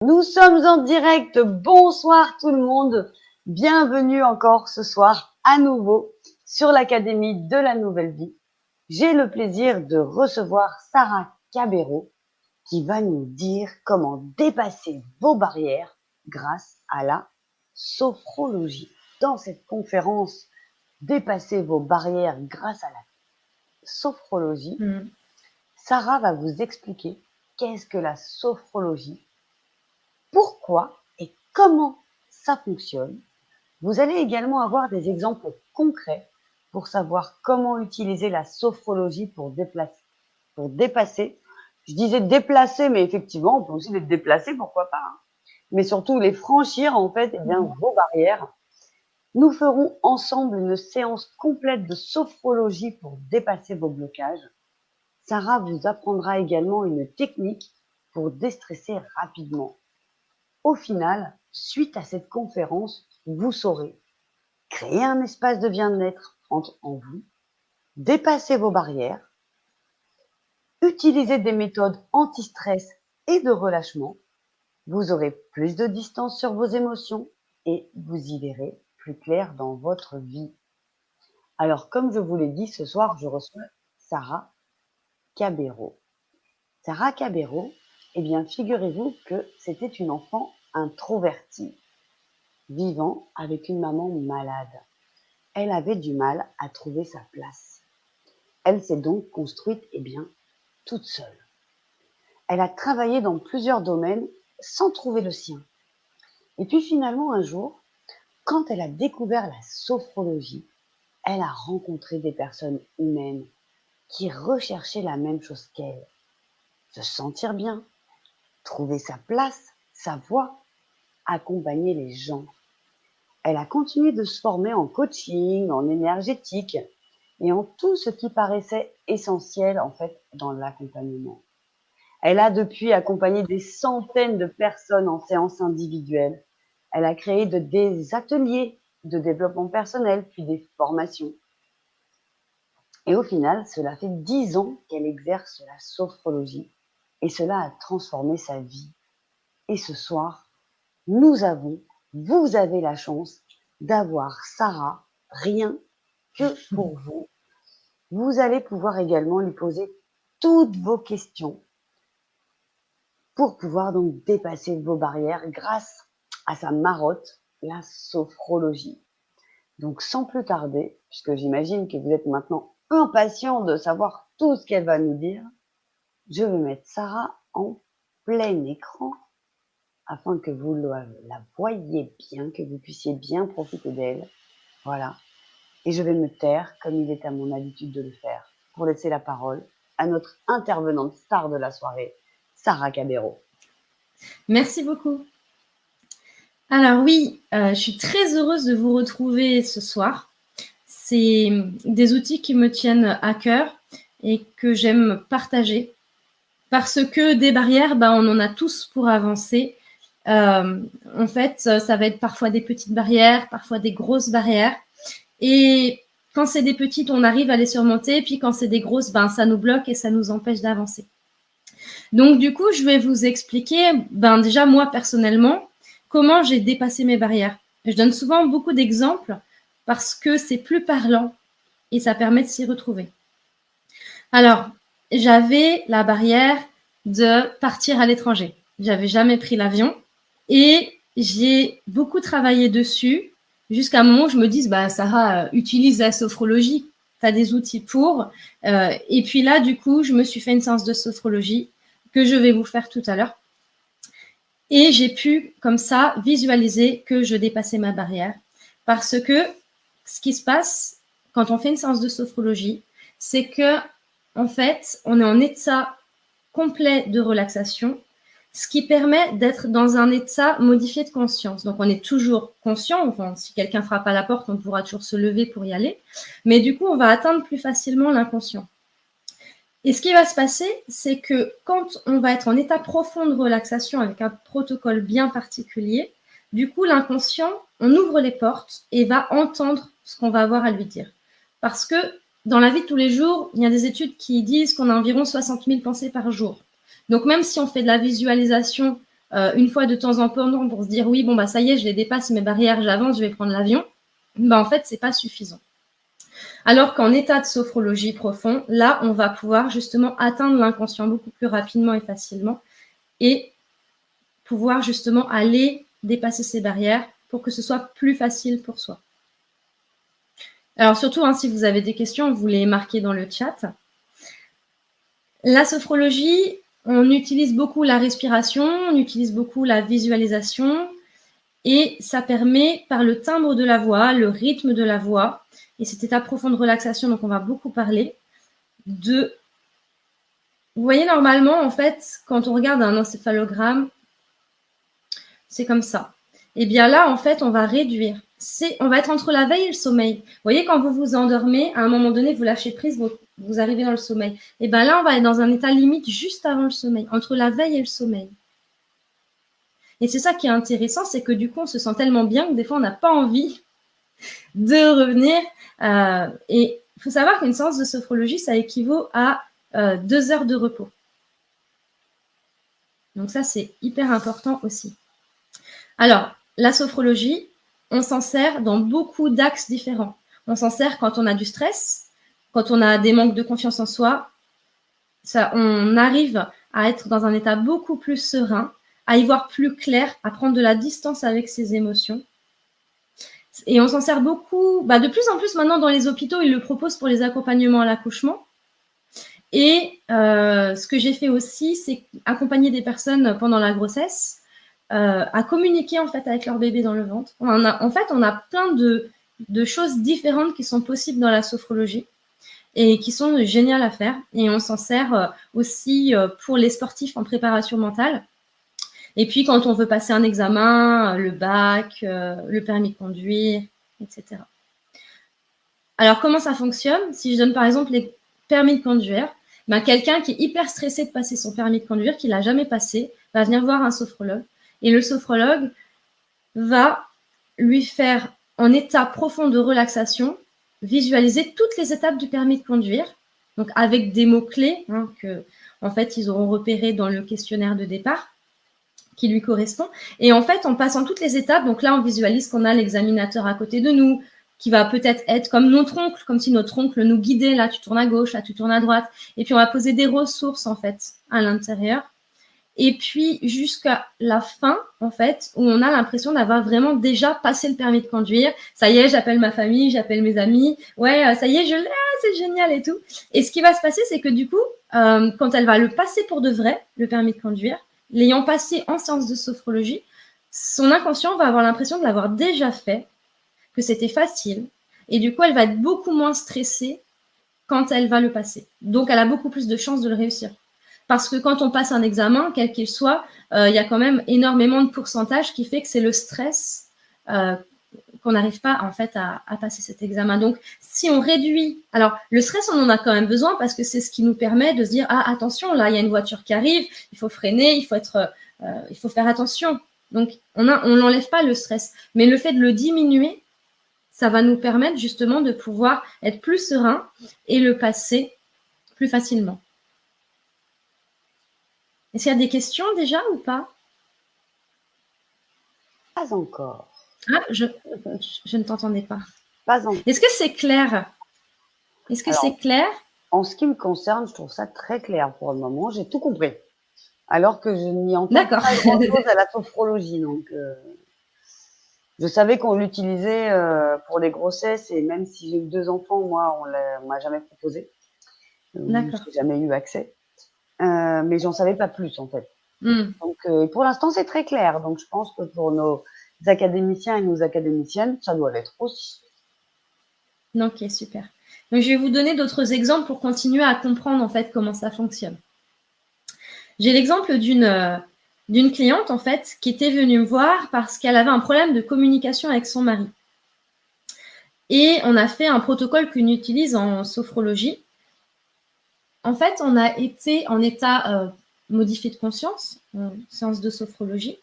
Nous sommes en direct. Bonsoir tout le monde. Bienvenue encore ce soir à nouveau sur l'Académie de la Nouvelle Vie. J'ai le plaisir de recevoir Sarah Cabero qui va nous dire comment dépasser vos barrières grâce à la sophrologie. Dans cette conférence, dépasser vos barrières grâce à la sophrologie, Sarah va vous expliquer qu'est-ce que la sophrologie, pourquoi et comment ça fonctionne. Vous allez également avoir des exemples concrets pour savoir comment utiliser la sophrologie pour dépasser. Je disais déplacer, mais effectivement, on peut aussi les déplacer, pourquoi pas. Hein. Mais surtout les franchir, en fait, vos barrières. Nous ferons ensemble une séance complète de sophrologie pour dépasser vos blocages. Sarah vous apprendra également une technique pour déstresser rapidement. Au final, suite à cette conférence, vous saurez créer un espace de bien-être en vous, dépasser vos barrières, utiliser des méthodes anti-stress et de relâchement. Vous aurez plus de distance sur vos émotions et vous y verrez plus clair dans votre vie. Alors, comme je vous l'ai dit, ce soir, je reçois Sarah Cabero. Sarah Cabero, eh bien, figurez-vous que c'était une enfant introvertie, vivant avec une maman malade. Elle avait du mal à trouver sa place. Elle s'est donc construite, toute seule. Elle a travaillé dans plusieurs domaines sans trouver le sien. Et puis finalement, un jour, quand elle a découvert la sophrologie, elle a rencontré des personnes humaines qui recherchaient la même chose qu'elle. Se sentir bien, trouver sa place, sa voie, accompagner les gens. Elle a continué de se former en coaching, en énergétique et en tout ce qui paraissait essentiel en fait dans l'accompagnement. Elle a depuis accompagné des centaines de personnes en séance individuelle. Elle a créé des ateliers de développement personnel, puis des formations. Et au final, cela fait 10 ans qu'elle exerce la sophrologie et cela a transformé sa vie. Et ce soir, vous avez la chance d'avoir Sarah, rien que pour vous. Vous allez pouvoir également lui poser toutes vos questions pour pouvoir donc dépasser vos barrières grâce à sa marotte, la sophrologie. Donc sans plus tarder, puisque j'imagine que vous êtes maintenant impatient de savoir tout ce qu'elle va nous dire, je vais mettre Sarah en plein écran afin que vous la voyiez bien, que vous puissiez bien profiter d'elle. Voilà. Et je vais me taire, comme il est à mon habitude de le faire, pour laisser la parole à notre intervenante star de la soirée, Sarah Cabero. Merci beaucoup. Alors oui, je suis très heureuse de vous retrouver ce soir. C'est des outils qui me tiennent à cœur et que j'aime partager parce que des barrières, on en a tous pour avancer. En fait, ça va être parfois des petites barrières, parfois des grosses barrières. Et quand c'est des petites, on arrive à les surmonter. Puis quand c'est des grosses, ça nous bloque et ça nous empêche d'avancer. Donc du coup, je vais vous expliquer, déjà moi personnellement, comment j'ai dépassé mes barrières. Je donne souvent beaucoup d'exemples parce que c'est plus parlant et ça permet de s'y retrouver. Alors, j'avais la barrière de partir à l'étranger. J'avais jamais pris l'avion et j'ai beaucoup travaillé dessus jusqu'à un moment où je me dise, Sarah, utilise la sophrologie. Tu as des outils pour. Et puis là, du coup, je me suis fait une séance de sophrologie que je vais vous faire tout à l'heure. Et j'ai pu, comme ça, visualiser que je dépassais ma barrière. Parce que ce qui se passe quand on fait une séance de sophrologie, c'est que, en fait, on est en état complet de relaxation, ce qui permet d'être dans un état modifié de conscience. Donc, on est toujours conscient. Enfin, si quelqu'un frappe à la porte, on pourra toujours se lever pour y aller. Mais du coup, on va atteindre plus facilement l'inconscient. Et ce qui va se passer, c'est que quand on va être en état profond de relaxation avec un protocole bien particulier, du coup, l'inconscient, on ouvre les portes et va entendre ce qu'on va avoir à lui dire. Parce que dans la vie de tous les jours, il y a des études qui disent qu'on a environ 60 000 pensées par jour. Donc même si on fait de la visualisation une fois de temps en temps pour se dire oui, bon, bah, ça y est, je les dépasse, mes barrières, j'avance, je vais prendre l'avion, bah, en fait, c'est pas suffisant. Alors qu'en état de sophrologie profond, là, on va pouvoir justement atteindre l'inconscient beaucoup plus rapidement et facilement et pouvoir justement aller dépasser ces barrières pour que ce soit plus facile pour soi. Alors surtout, hein, si vous avez des questions, vous les marquez dans le chat. La sophrologie, on utilise beaucoup la respiration, on utilise beaucoup la visualisation et ça permet par le timbre de la voix, le rythme de la voix et cet état profond de relaxation dont on va beaucoup parler, de... Vous voyez, normalement, en fait, quand on regarde un encéphalogramme, c'est comme ça. Et bien là, en fait, on va réduire. On va être entre la veille et le sommeil. Vous voyez, quand vous vous endormez, à un moment donné, vous lâchez prise, vous arrivez dans le sommeil. Et bien là, on va être dans un état limite juste avant le sommeil, entre la veille et le sommeil. Et c'est ça qui est intéressant, c'est que du coup, on se sent tellement bien que des fois, on n'a pas envie de revenir. Et il faut savoir qu'une séance de sophrologie, ça équivaut à 2 heures de repos. Donc ça, c'est hyper important aussi. Alors, la sophrologie, on s'en sert dans beaucoup d'axes différents. On s'en sert quand on a du stress, quand on a des manques de confiance en soi. On arrive à être dans un état beaucoup plus serein, à y voir plus clair, à prendre de la distance avec ses émotions. Et on s'en sert beaucoup, de plus en plus maintenant dans les hôpitaux, ils le proposent pour les accompagnements à l'accouchement. Et ce que j'ai fait aussi, c'est accompagner des personnes pendant la grossesse, à communiquer en fait avec leur bébé dans le ventre. On a plein de choses différentes qui sont possibles dans la sophrologie et qui sont géniales à faire. Et on s'en sert aussi pour les sportifs en préparation mentale. Et puis quand on veut passer un examen, le bac, le permis de conduire, etc. Alors comment ça fonctionne? Si je donne par exemple les permis de conduire, quelqu'un qui est hyper stressé de passer son permis de conduire, qui l'a jamais passé, va venir voir un sophrologue. Et le sophrologue va lui faire, en état profond de relaxation, visualiser toutes les étapes du permis de conduire, donc avec des mots-clés que, en fait, ils auront repérés dans le questionnaire de départ qui lui correspond. Et en fait, en passant toutes les étapes, donc là, on visualise qu'on a l'examinateur à côté de nous, qui va peut-être être comme notre oncle, comme si notre oncle nous guidait. Là, tu tournes à gauche, là, tu tournes à droite. Et puis, on va poser des ressources, en fait, à l'intérieur. Et puis, jusqu'à la fin, en fait, où on a l'impression d'avoir vraiment déjà passé le permis de conduire. Ça y est, j'appelle ma famille, j'appelle mes amis. Ouais, ça y est, je l'ai, c'est génial et tout. Et ce qui va se passer, c'est que du coup, quand elle va le passer pour de vrai, le permis de conduire, l'ayant passé en séance de sophrologie, son inconscient va avoir l'impression de l'avoir déjà fait, que c'était facile. Et du coup, elle va être beaucoup moins stressée quand elle va le passer. Donc, elle a beaucoup plus de chances de le réussir. Parce que quand on passe un examen, quel qu'il soit, il y a quand même énormément de pourcentage qui fait que c'est le stress qu'on n'arrive pas en fait à passer cet examen. Donc, si on réduit, alors le stress, on en a quand même besoin parce que c'est ce qui nous permet de se dire attention, là il y a une voiture qui arrive, il faut freiner, il faut faire attention. Donc, on n'enlève pas le stress, mais le fait de le diminuer, ça va nous permettre justement de pouvoir être plus serein et le passer plus facilement. Est-ce qu'il y a des questions déjà ou pas? Pas encore. Je ne t'entendais pas. Pas encore. Est-ce que c'est clair? Est-ce que c'est clair? En ce qui me concerne, je trouve ça très clair pour le moment. J'ai tout compris. Alors que je n'y entends pas grand-chose à la sophrologie. Donc, je savais qu'on l'utilisait pour les grossesses et même si j'ai eu 2 enfants, moi, on m'a jamais proposé. D'accord. J'ai jamais eu accès. Mais j'en savais pas plus en fait. Donc, pour l'instant, c'est très clair. Donc, je pense que pour nos académiciens et nos académiciennes, ça doit l'être aussi. Ok, super. Donc, je vais vous donner d'autres exemples pour continuer à comprendre en fait comment ça fonctionne. J'ai l'exemple d'une cliente en fait qui était venue me voir parce qu'elle avait un problème de communication avec son mari. Et on a fait un protocole qu'on utilise en sophrologie. En fait, on a été en état modifié de conscience, en séance de sophrologie.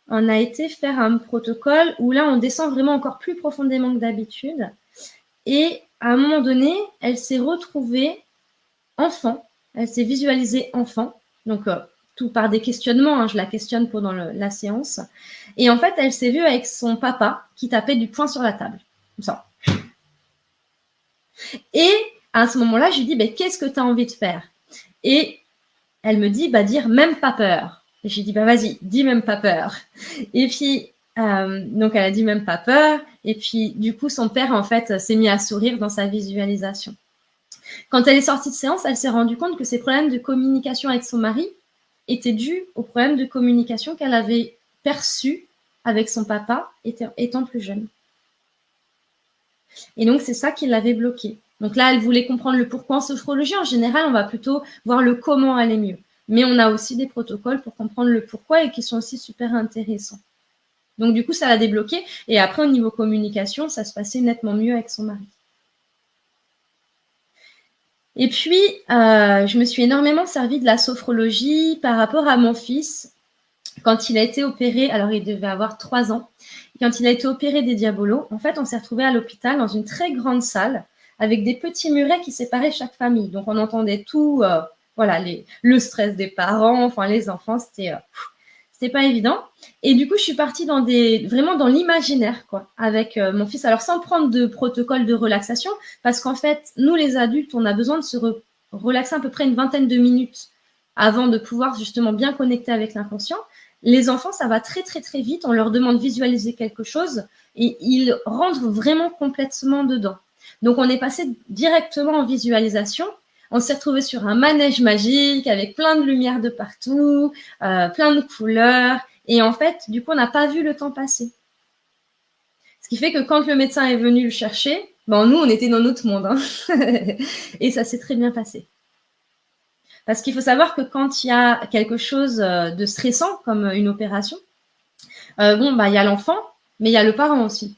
On a été faire un protocole où là, on descend vraiment encore plus profondément que d'habitude. Et à un moment donné, elle s'est retrouvée enfant. Elle s'est visualisée enfant. Donc, tout par des questionnements, hein, je la questionne pendant la séance. Et en fait, elle s'est vue avec son papa qui tapait du poing sur la table. Comme ça. Et à ce moment-là, je lui dis, qu'est-ce que tu as envie de faire? Et elle me dit, dire même pas peur. Et je lui dis, vas-y, dis même pas peur. Et puis, donc elle a dit même pas peur. Et puis, du coup, son père, en fait, s'est mis à sourire dans sa visualisation. Quand elle est sortie de séance, elle s'est rendue compte que ses problèmes de communication avec son mari étaient dus aux problèmes de communication qu'elle avait perçus avec son papa étant plus jeune. Et donc, c'est ça qui l'avait bloquée. Donc là, elle voulait comprendre le pourquoi en sophrologie. En général, on va plutôt voir le comment aller mieux. Mais on a aussi des protocoles pour comprendre le pourquoi et qui sont aussi super intéressants. Donc, du coup, ça l'a débloqué. Et après, au niveau communication, ça se passait nettement mieux avec son mari. Et puis, je me suis énormément servie de la sophrologie par rapport à mon fils. Quand il a été opéré, alors il devait avoir 3 ans, quand il a été opéré des diabolos, en fait, on s'est retrouvés à l'hôpital dans une très grande salle avec des petits murets qui séparaient chaque famille. Donc, on entendait tout, le stress des parents, enfin, les enfants, c'était pas évident. Et du coup, je suis partie vraiment dans l'imaginaire, quoi, avec mon fils. Alors, sans prendre de protocole de relaxation, parce qu'en fait, nous, les adultes, on a besoin de se relaxer à peu près une vingtaine de minutes avant de pouvoir justement bien connecter avec l'inconscient. Les enfants, ça va très, très, très vite. On leur demande de visualiser quelque chose et ils rentrent vraiment complètement dedans. Donc, on est passé directement en visualisation. On s'est retrouvé sur un manège magique avec plein de lumière de partout, plein de couleurs. Et en fait, du coup, on n'a pas vu le temps passer. Ce qui fait que quand le médecin est venu le chercher, nous, on était dans notre monde. Hein. Et ça s'est très bien passé. Parce qu'il faut savoir que quand il y a quelque chose de stressant, comme une opération, il y a l'enfant, mais il y a le parent aussi.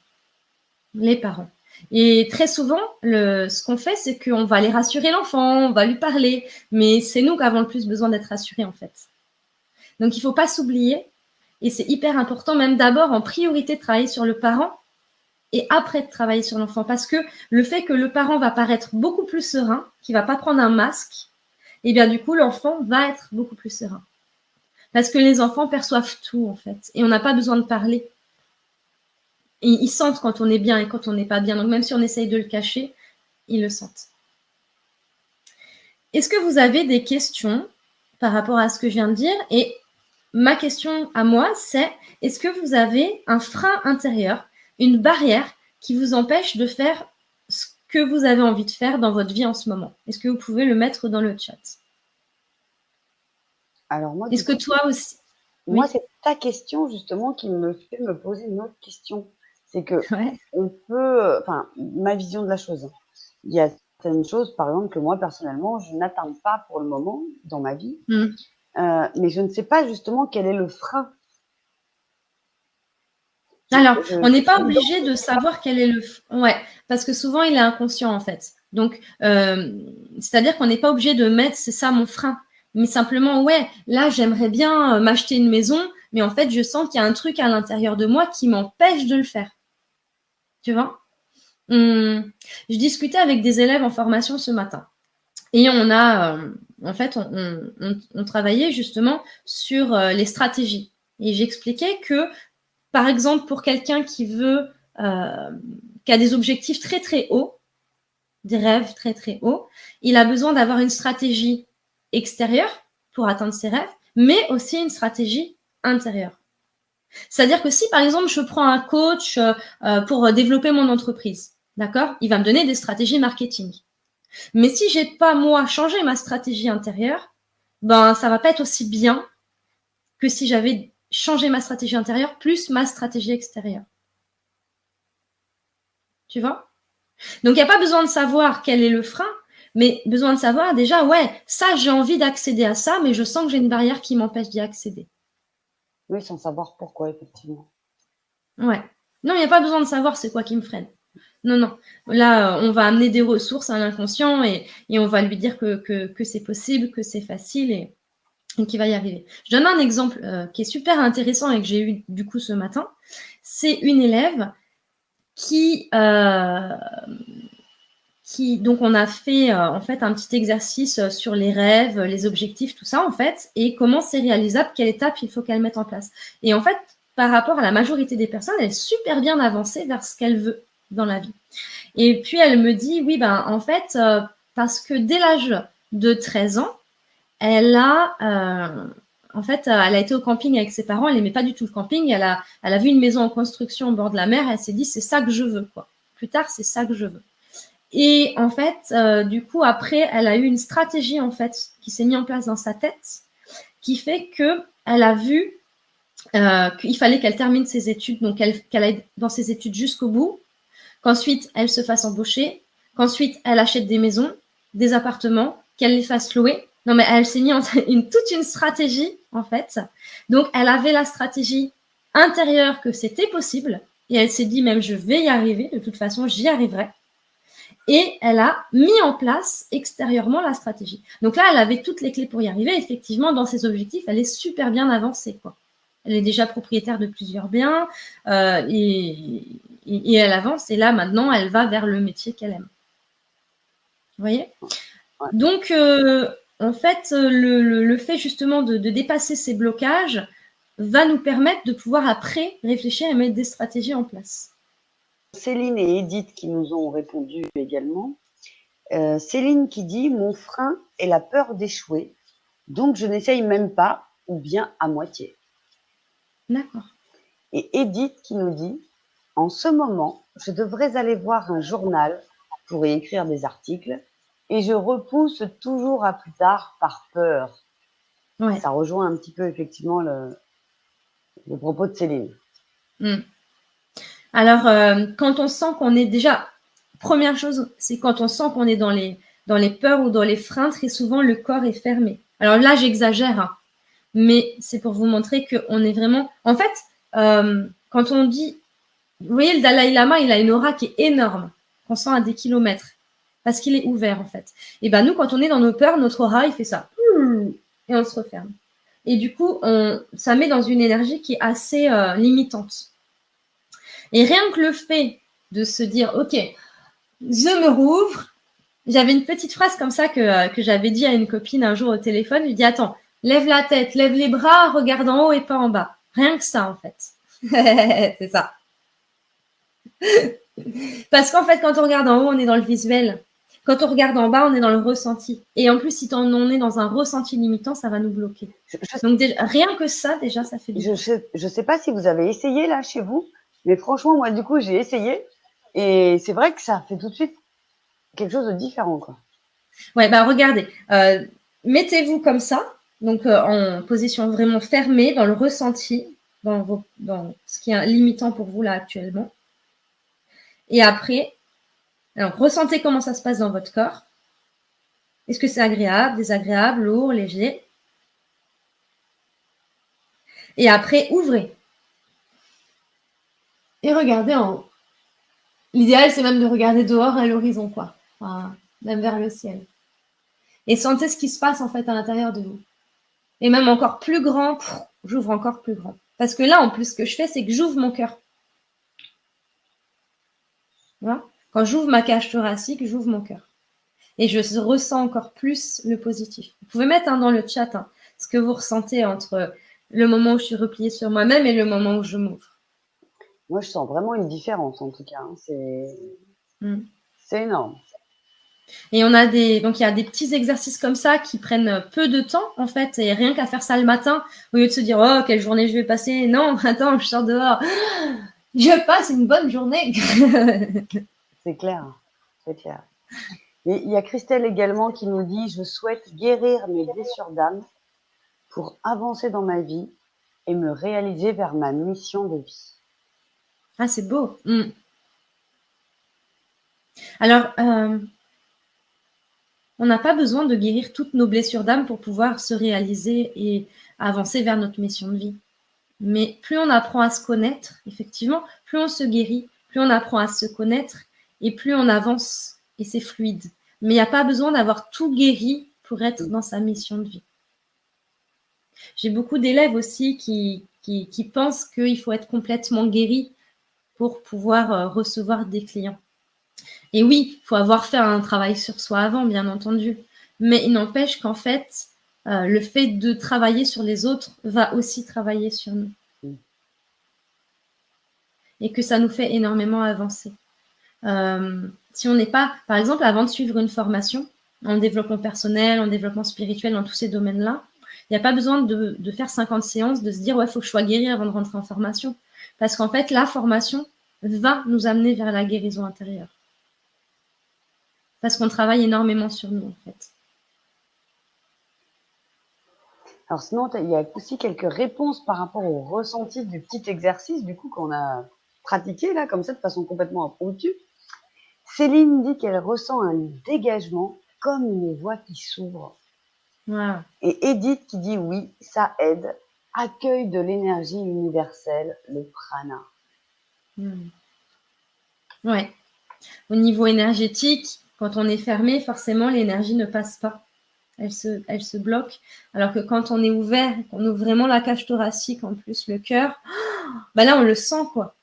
Les parents. Et très souvent, ce qu'on fait, c'est qu'on va aller rassurer l'enfant, on va lui parler, mais c'est nous qui avons le plus besoin d'être rassurés, en fait. Donc, il ne faut pas s'oublier, et c'est hyper important, même d'abord, en priorité, de travailler sur le parent, et après de travailler sur l'enfant, parce que le fait que le parent va paraître beaucoup plus serein, qu'il ne va pas prendre un masque, et bien du coup, l'enfant va être beaucoup plus serein. Parce que les enfants perçoivent tout, en fait, et on n'a pas besoin de parler. Et ils sentent quand on est bien et quand on n'est pas bien. Donc, même si on essaye de le cacher, ils le sentent. Est-ce que vous avez des questions par rapport à ce que je viens de dire? Et ma question à moi, c'est est-ce que vous avez un frein intérieur, une barrière qui vous empêche de faire ce que vous avez envie de faire dans votre vie en ce moment? Est-ce que vous pouvez le mettre dans le chat? Alors moi, est-ce que toi aussi? Moi, Oui. c'est ta question justement qui me fait me poser une autre question. C'est que Ouais. on peut, ma vision de la chose. Il y a certaines choses, par exemple, que moi personnellement, je n'atteins pas pour le moment dans ma vie, mais je ne sais pas justement quel est le frein. Alors, on n'est pas obligé de savoir quel est le... Ouais, parce que souvent, il est inconscient, en fait. Donc, c'est-à-dire qu'on n'est pas obligé de mettre, c'est ça mon frein. Mais simplement, ouais, là, j'aimerais bien m'acheter une maison, mais en fait, je sens qu'il y a un truc à l'intérieur de moi qui m'empêche de le faire. Tu vois? Je discutais avec des élèves en formation ce matin. Et on a, en fait, on travaillait justement sur les stratégies. Et j'expliquais que par exemple, pour quelqu'un qui a des objectifs très très hauts, des rêves très très hauts, il a besoin d'avoir une stratégie extérieure pour atteindre ses rêves, mais aussi une stratégie intérieure. C'est-à-dire que si par exemple je prends un coach pour développer mon entreprise, d'accord, il va me donner des stratégies marketing. Mais si j'ai pas moi changé ma stratégie intérieure, ça va pas être aussi bien que si j'avais changé ma stratégie intérieure plus ma stratégie extérieure. Tu vois? Donc, il n'y a pas besoin de savoir quel est le frein, mais besoin de savoir déjà, ouais, ça, j'ai envie d'accéder à ça, mais je sens que j'ai une barrière qui m'empêche d'y accéder. Oui, sans savoir pourquoi, effectivement. Ouais. Non, il n'y a pas besoin de savoir c'est quoi qui me freine. Non, non. Là, on va amener des ressources à l'inconscient et on va lui dire que c'est possible, que c'est facile et qu'il va y arriver. Je donne un exemple qui est super intéressant et que j'ai eu du coup ce matin. C'est une élève qui Donc, on a fait en fait un petit exercice sur les rêves, les objectifs, tout ça en fait, et comment c'est réalisable, quelle étape il faut qu'elle mette en place. Et en fait, par rapport à la majorité des personnes, elle est super bien avancée vers ce qu'elle veut dans la vie. Et puis, elle me dit, oui, ben en fait, parce que dès l'âge de 13 ans, elle a été au camping avec ses parents, elle n'aimait pas du tout le camping, elle a vu une maison en construction au bord de la mer, elle s'est dit, c'est ça que je veux, quoi. Plus tard, c'est ça que je veux. Et en fait, du coup, après, elle a eu une stratégie en fait qui s'est mise en place dans sa tête, qui fait que elle a vu qu'il fallait qu'elle termine ses études, donc qu'elle aille dans ses études jusqu'au bout, qu'ensuite elle se fasse embaucher, qu'ensuite elle achète des maisons, des appartements, qu'elle les fasse louer. Non, mais elle s'est mise en toute une stratégie en fait. Donc, elle avait la stratégie intérieure que c'était possible, et elle s'est dit même je vais y arriver. De toute façon, j'y arriverai. Et elle a mis en place extérieurement la stratégie. Donc là, elle avait toutes les clés pour y arriver. Effectivement, dans ses objectifs, elle est super bien avancée, quoi. Elle est déjà propriétaire de plusieurs biens et elle avance. Et là, maintenant, elle va vers le métier qu'elle aime. Vous voyez? Ouais. Donc, en fait, le fait justement de dépasser ces blocages va nous permettre de pouvoir après réfléchir et mettre des stratégies en place. Céline et Edith qui nous ont répondu également. Céline qui dit « Mon frein est la peur d'échouer, donc je n'essaye même pas ou bien à moitié. » D'accord. Et Edith qui nous dit « En ce moment, je devrais aller voir un journal pour y écrire des articles et je repousse toujours à plus tard par peur. » Ouais. Ça rejoint un petit peu effectivement les propos de Céline. Alors, quand on sent qu'on est déjà, première chose, c'est quand on sent qu'on est dans les peurs ou dans les freins, très souvent le corps est fermé. Alors là, j'exagère, hein, mais c'est pour vous montrer qu'on est vraiment. En fait, quand on dit, vous voyez, le Dalai Lama, il a une aura qui est énorme, qu'on sent à des kilomètres, parce qu'il est ouvert en fait. Et ben nous, quand on est dans nos peurs, notre aura, il fait ça, et on se referme. Et du coup, ça met dans une énergie qui est assez limitante. Et rien que le fait de se dire, ok, je me rouvre. J'avais une petite phrase comme ça que j'avais dit à une copine un jour au téléphone. Je lui dis, attends, lève la tête, lève les bras, regarde en haut et pas en bas. Rien que ça, en fait. C'est ça. Parce qu'en fait, quand on regarde en haut, on est dans le visuel. Quand on regarde en bas, on est dans le ressenti. Et en plus, si on est dans un ressenti limitant, ça va nous bloquer. Donc, déjà, rien que ça, déjà, ça fait du bien. Je sais pas si vous avez essayé là chez vous, mais franchement, moi, du coup, j'ai essayé et c'est vrai que ça fait tout de suite quelque chose de différent, quoi. Ouais, bah regardez, mettez-vous comme ça, donc en position vraiment fermée, dans le ressenti, dans ce qui est limitant pour vous là actuellement. Et après, alors ressentez comment ça se passe dans votre corps. Est-ce que c'est agréable, désagréable, lourd, léger? Et après, ouvrez. Et regardez en haut. L'idéal, c'est même de regarder dehors à l'horizon, quoi. Enfin, même vers le ciel. Et sentez ce qui se passe en fait à l'intérieur de vous. Et même encore plus grand, j'ouvre encore plus grand. Parce que là, en plus, ce que je fais, c'est que j'ouvre mon cœur. Voilà. Quand j'ouvre ma cage thoracique, j'ouvre mon cœur. Et je ressens encore plus le positif. Vous pouvez mettre dans le chat ce que vous ressentez entre le moment où je suis repliée sur moi-même et le moment où je m'ouvre. Moi, je sens vraiment une différence, en tout cas. C'est énorme. Et donc il y a des petits exercices comme ça qui prennent peu de temps, en fait, et rien qu'à faire ça le matin, au lieu de se dire, oh, quelle journée je vais passer. Non, attends, je sors dehors. Je passe une bonne journée. C'est clair, c'est clair. Et il y a Christelle également qui nous dit « Je souhaite guérir mes blessures d'âme pour avancer dans ma vie et me réaliser vers ma mission de vie. » Ah, c'est beau. Alors, on n'a pas besoin de guérir toutes nos blessures d'âme pour pouvoir se réaliser et avancer vers notre mission de vie. Mais plus on apprend à se connaître, effectivement, plus on se guérit, plus on apprend à se connaître et plus on avance et c'est fluide. Mais il n'y a pas besoin d'avoir tout guéri pour être dans sa mission de vie. J'ai beaucoup d'élèves aussi qui pensent qu'il faut être complètement guéri pour pouvoir recevoir des clients. Et oui, il faut avoir fait un travail sur soi avant, bien entendu. Mais il n'empêche qu'en fait, le fait de travailler sur les autres va aussi travailler sur nous. Et que ça nous fait énormément avancer. Si on n'est pas, par exemple, avant de suivre une formation en développement personnel, en développement spirituel, dans tous ces domaines-là, il n'y a pas besoin de faire 50 séances, de se dire, ouais, il faut que je sois guérie avant de rentrer en formation. Parce qu'en fait, la formation va nous amener vers la guérison intérieure. Parce qu'on travaille énormément sur nous, en fait. Alors sinon, il y a aussi quelques réponses par rapport au ressenti du petit exercice, du coup, qu'on a pratiqué là, comme ça, de façon complètement impromptue. Céline dit qu'elle ressent un dégagement comme une voie qui s'ouvre. Wow. Et Edith qui dit oui, ça aide. Accueil de l'énergie universelle, le prana. Ouais. Au niveau énergétique, quand on est fermé, forcément, l'énergie ne passe pas. Elle se bloque. Alors que quand on est ouvert, qu'on ouvre vraiment la cage thoracique, en plus le cœur, bah là, on le sent, quoi.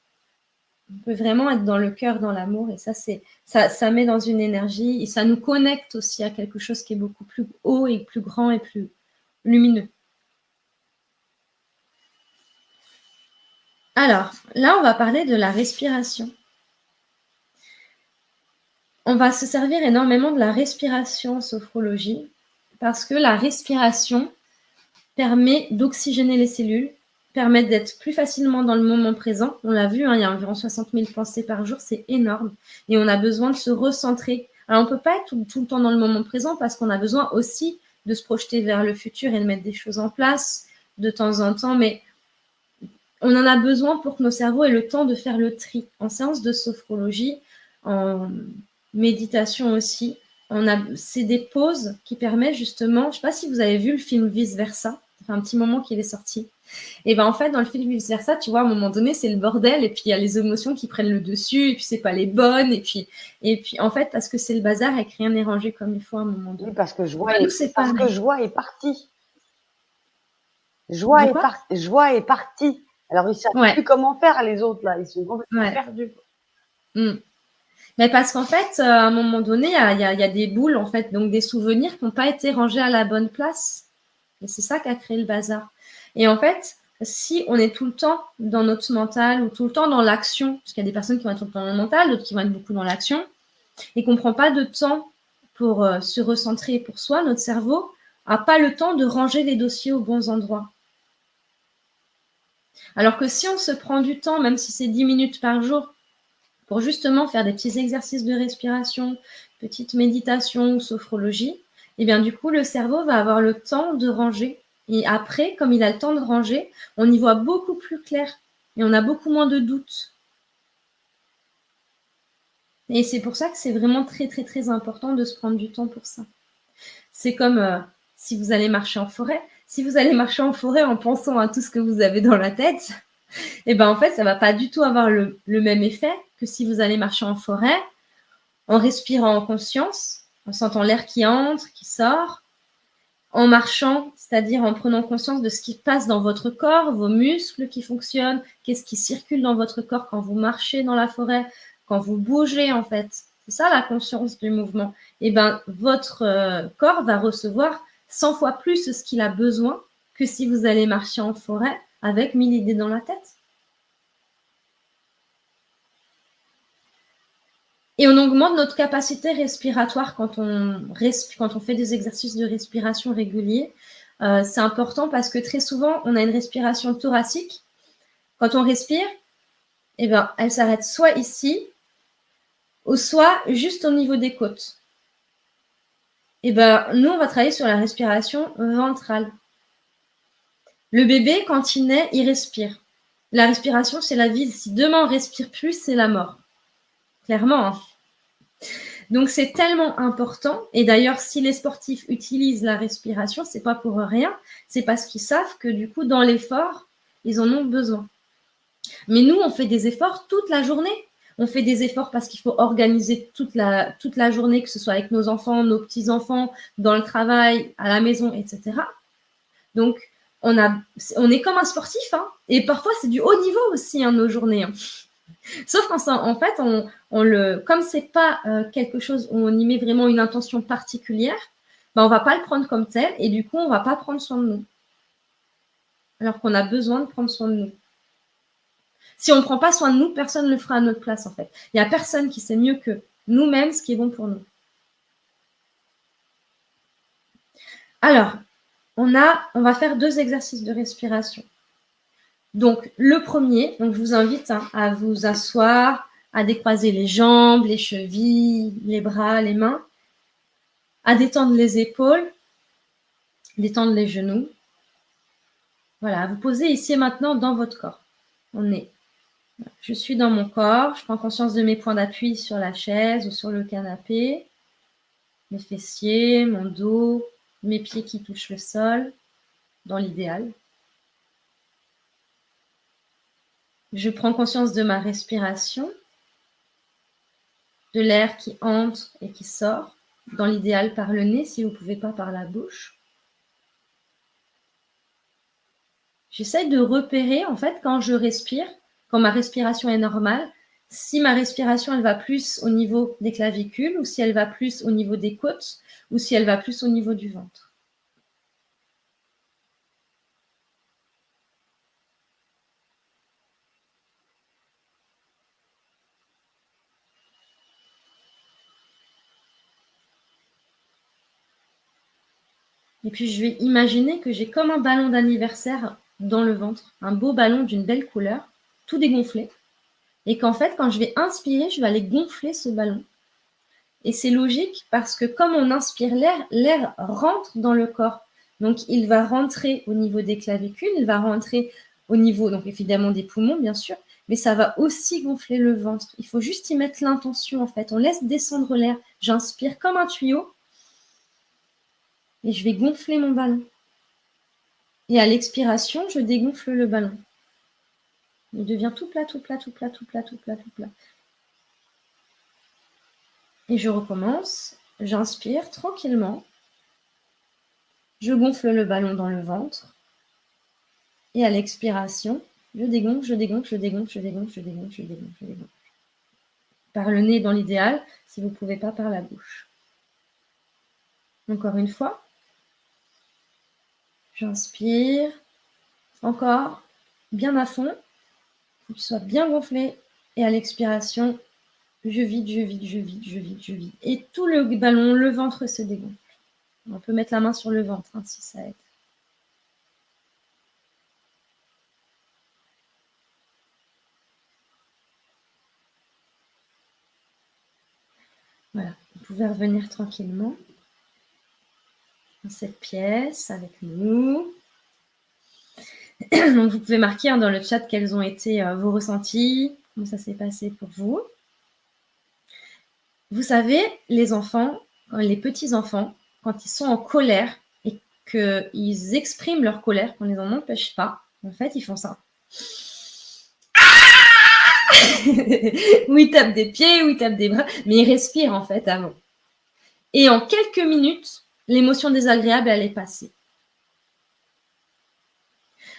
On peut vraiment être dans le cœur, dans l'amour. Et ça met dans une énergie. Et ça nous connecte aussi à quelque chose qui est beaucoup plus haut et plus grand et plus lumineux. Alors, là, on va parler de la respiration. On va se servir énormément de la respiration en sophrologie parce que la respiration permet d'oxygéner les cellules, permet d'être plus facilement dans le moment présent. On l'a vu, il y a environ 60 000 pensées par jour, c'est énorme. Et on a besoin de se recentrer. Alors, on ne peut pas être tout le temps dans le moment présent parce qu'on a besoin aussi de se projeter vers le futur et de mettre des choses en place de temps en temps. Mais on en a besoin pour que nos cerveaux aient le temps de faire le tri. En séance de sophrologie, en méditation aussi, c'est des pauses qui permettent justement, je ne sais pas si vous avez vu le film Vice Versa, ça fait un petit moment qu'il est sorti. Et ben en fait, dans le film Vice Versa, tu vois, à un moment donné, c'est le bordel, et puis il y a les émotions qui prennent le dessus, et puis c'est pas les bonnes, et puis en fait, parce que c'est le bazar et que rien n'est rangé comme il faut à un moment donné. Oui, parce que joie est partie. Joie est partie. Alors, ils ne savent plus comment faire, les autres, là. Ils sont complètement perdus. Mais parce qu'en fait, à un moment donné, il y a des boules, en fait, donc des souvenirs qui n'ont pas été rangés à la bonne place. Et c'est ça qui a créé le bazar. Et en fait, si on est tout le temps dans notre mental ou tout le temps dans l'action, parce qu'il y a des personnes qui vont être tout le temps dans le mental, d'autres qui vont être beaucoup dans l'action, et qu'on ne prend pas de temps pour se recentrer pour soi, notre cerveau n'a pas le temps de ranger les dossiers aux bons endroits. Alors que si on se prend du temps, même si c'est 10 minutes par jour, pour justement faire des petits exercices de respiration, petite méditation ou sophrologie, et bien du coup, le cerveau va avoir le temps de ranger. Et après, comme il a le temps de ranger, on y voit beaucoup plus clair et on a beaucoup moins de doutes. Et c'est pour ça que c'est vraiment très, très, très important de se prendre du temps pour ça. C'est comme si vous allez marcher en forêt. Si vous allez marcher en forêt en pensant à tout ce que vous avez dans la tête, et ben en fait, ça va pas du tout avoir le même effet que si vous allez marcher en forêt en respirant en conscience, en sentant l'air qui entre, qui sort, en marchant, c'est-à-dire en prenant conscience de ce qui passe dans votre corps, vos muscles qui fonctionnent, qu'est-ce qui circule dans votre corps quand vous marchez dans la forêt, quand vous bougez en fait. C'est ça la conscience du mouvement. Et ben votre corps va recevoir 100 fois plus ce qu'il a besoin que si vous allez marcher en forêt avec 1000 idées dans la tête. Et on augmente notre capacité respiratoire quand on fait des exercices de respiration réguliers. C'est important parce que très souvent, on a une respiration thoracique. Quand on respire, eh ben, elle s'arrête soit ici, ou soit juste au niveau des côtes. Et ben, nous, on va travailler sur la respiration ventrale. Le bébé, quand il naît, il respire. La respiration, c'est la vie. Si demain on respire plus, c'est la mort. Clairement, hein. Donc c'est tellement important. Et d'ailleurs, si les sportifs utilisent la respiration, c'est pas pour rien. C'est parce qu'ils savent que du coup, dans l'effort, ils en ont besoin. Mais nous, on fait des efforts toute la journée. On fait des efforts parce qu'il faut organiser toute la journée, que ce soit avec nos enfants, nos petits-enfants, dans le travail, à la maison, etc. Donc, on est comme un sportif, hein. Et parfois, c'est du haut niveau aussi, hein, nos journées, hein. Sauf en fait, comme c'est pas quelque chose où on y met vraiment une intention particulière, on va pas le prendre comme tel et du coup, on va pas prendre soin de nous. Alors qu'on a besoin de prendre soin de nous. Si on ne prend pas soin de nous, personne ne le fera à notre place, en fait. Il n'y a personne qui sait mieux que nous-mêmes ce qui est bon pour nous. Alors, on va faire 2 exercices de respiration. Donc, le premier, je vous invite à vous asseoir, à décroiser les jambes, les chevilles, les bras, les mains, à détendre les épaules, détendre les genoux. Voilà, à vous poser ici et maintenant dans votre corps. Je suis dans mon corps, je prends conscience de mes points d'appui sur la chaise ou sur le canapé, mes fessiers, mon dos, mes pieds qui touchent le sol, dans l'idéal. Je prends conscience de ma respiration, de l'air qui entre et qui sort, dans l'idéal par le nez si vous ne pouvez pas par la bouche. J'essaie de repérer, en fait, quand je respire, quand ma respiration est normale, si ma respiration, elle va plus au niveau des clavicules, ou si elle va plus au niveau des côtes, ou si elle va plus au niveau du ventre. Et puis, je vais imaginer que j'ai comme un ballon d'anniversaire dans le ventre, un beau ballon d'une belle couleur, tout dégonflé. Et qu'en fait, quand je vais inspirer, je vais aller gonfler ce ballon. Et c'est logique parce que comme on inspire l'air, l'air rentre dans le corps. Donc, il va rentrer au niveau des clavicules, il va rentrer au niveau, donc évidemment des poumons, bien sûr, mais ça va aussi gonfler le ventre. Il faut juste y mettre l'intention, en fait. On laisse descendre l'air. J'inspire comme un tuyau et je vais gonfler mon ballon. Et à l'expiration, je dégonfle le ballon. Il devient tout plat, tout plat, tout plat, tout plat, tout plat, tout plat. Et je recommence. J'inspire tranquillement. Je gonfle le ballon dans le ventre. Et à l'expiration, je dégonfle, je dégonfle, je dégonfle, je dégonfle, je dégonfle, je dégonfle, je dégonfle. Par le nez dans l'idéal, si vous ne pouvez pas par la bouche. Encore une fois. J'inspire. Encore. Bien à fond. Pour qu'il soit bien gonflé. Et à l'expiration, je vide, je vide, je vide, je vide, je vide. Et tout le ballon, le ventre se dégonfle. On peut mettre la main sur le ventre si ça aide. Voilà, vous pouvez revenir tranquillement dans cette pièce avec nous. Donc, vous pouvez marquer dans le chat quels ont été vos ressentis, comment ça s'est passé pour vous. Vous savez, les enfants, les petits-enfants, quand ils sont en colère et qu'ils expriment leur colère, qu'on ne les en empêche pas, en fait, ils font ça. Ou ils tapent des pieds, ou ils tapent des bras, mais ils respirent en fait avant. Et en quelques minutes, l'émotion désagréable, elle est passée.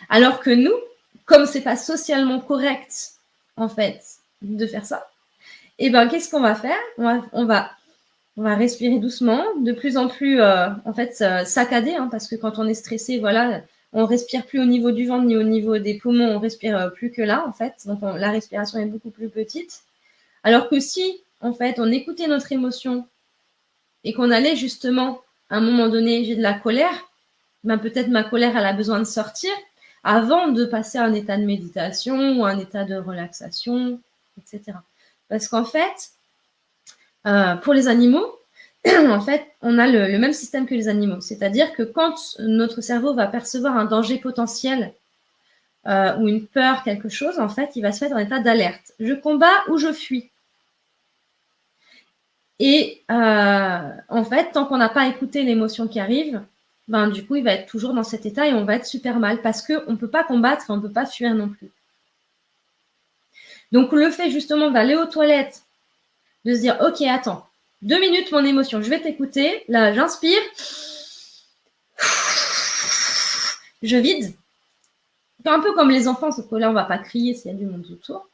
Alors que nous, comme c'est pas socialement correct, en fait, de faire ça, et ben qu'est-ce qu'on va faire ? On va respirer doucement, de plus en plus, en fait, saccader, parce que quand on est stressé, voilà, on respire plus au niveau du ventre ni au niveau des poumons, on respire plus que là, en fait. Donc la respiration est beaucoup plus petite. Alors que si, en fait, on écoutait notre émotion et qu'on allait justement, à un moment donné, j'ai de la colère, ben peut-être ma colère, elle a besoin de sortir avant de passer à un état de méditation ou un état de relaxation, etc. Parce qu'en fait, pour les animaux, en fait, on a le même système que les animaux. C'est-à-dire que quand notre cerveau va percevoir un danger potentiel ou une peur, quelque chose, en fait, il va se mettre en état d'alerte. Je combats ou je fuis. Et en fait, tant qu'on n'a pas écouté l'émotion qui arrive, ben, du coup, il va être toujours dans cet état et on va être super mal parce qu'on ne peut pas combattre et on ne peut pas fuir non plus. Donc, le fait justement d'aller aux toilettes, de se dire, ok, attends, 2 minutes mon émotion, je vais t'écouter, là, j'inspire, je vide. Un peu comme les enfants, sauf que là, on ne va pas crier s'il y a du monde autour.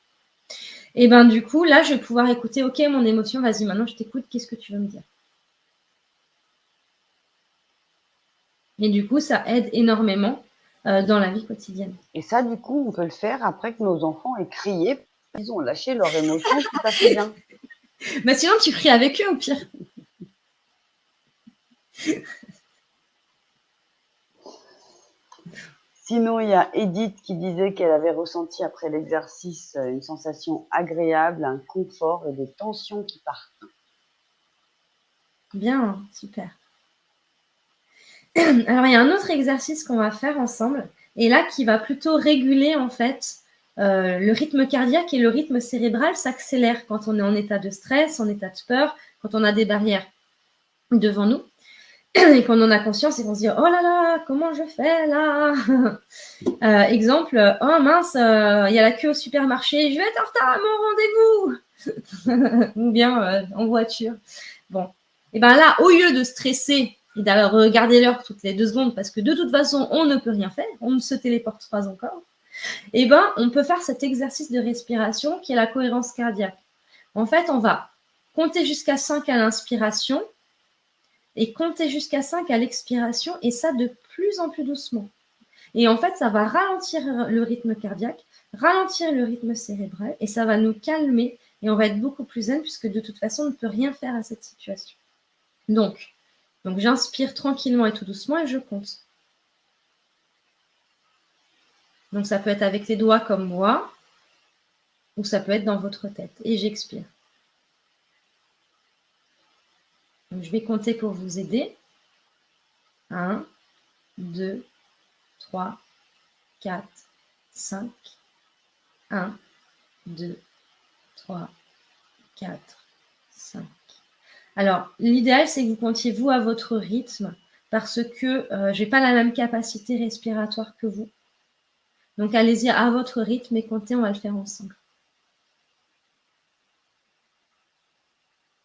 Et ben du coup, là, je vais pouvoir écouter, ok, mon émotion, vas-y, maintenant je t'écoute, qu'est-ce que tu veux me dire? Et du coup, ça aide énormément dans la vie quotidienne. Et ça, du coup, on peut le faire après que nos enfants aient crié, ils ont lâché leur émotion, tout à fait bien. Bah sinon, tu cries avec eux au pire. Sinon, il y a Edith qui disait qu'elle avait ressenti après l'exercice une sensation agréable, un confort et des tensions qui partent. Bien, super. Alors, il y a un autre exercice qu'on va faire ensemble, et là, qui va plutôt réguler, en fait, le rythme cardiaque et le rythme cérébral s'accélère quand on est en état de stress, en état de peur, quand on a des barrières devant nous, et qu'on en a conscience et qu'on se dit « Oh là là, comment je fais là ?» Exemple, « Oh mince, il y a la queue au supermarché, je vais être en retard à mon rendez-vous !» Ou bien en voiture. Bon, et bien là, au lieu de stresser et d'aller regarder l'heure toutes les 2 secondes, parce que de toute façon, on ne peut rien faire, on ne se téléporte pas encore, et ben, on peut faire cet exercice de respiration qui est la cohérence cardiaque. En fait, on va compter jusqu'à 5 à l'inspiration et compter jusqu'à 5 à l'expiration, et ça de plus en plus doucement. Et en fait, ça va ralentir le rythme cardiaque, ralentir le rythme cérébral, et ça va nous calmer, et on va être beaucoup plus zen, puisque de toute façon, on ne peut rien faire à cette situation. Donc j'inspire tranquillement et tout doucement et je compte. Donc ça peut être avec les doigts comme moi, ou ça peut être dans votre tête. Et j'expire. Donc je vais compter pour vous aider. 1, 2, 3, 4, 5. 1, 2, 3, 4, 5. Alors, l'idéal, c'est que vous comptiez vous à votre rythme, parce que je n'ai pas la même capacité respiratoire que vous. Donc allez-y à votre rythme et comptez, on va le faire ensemble.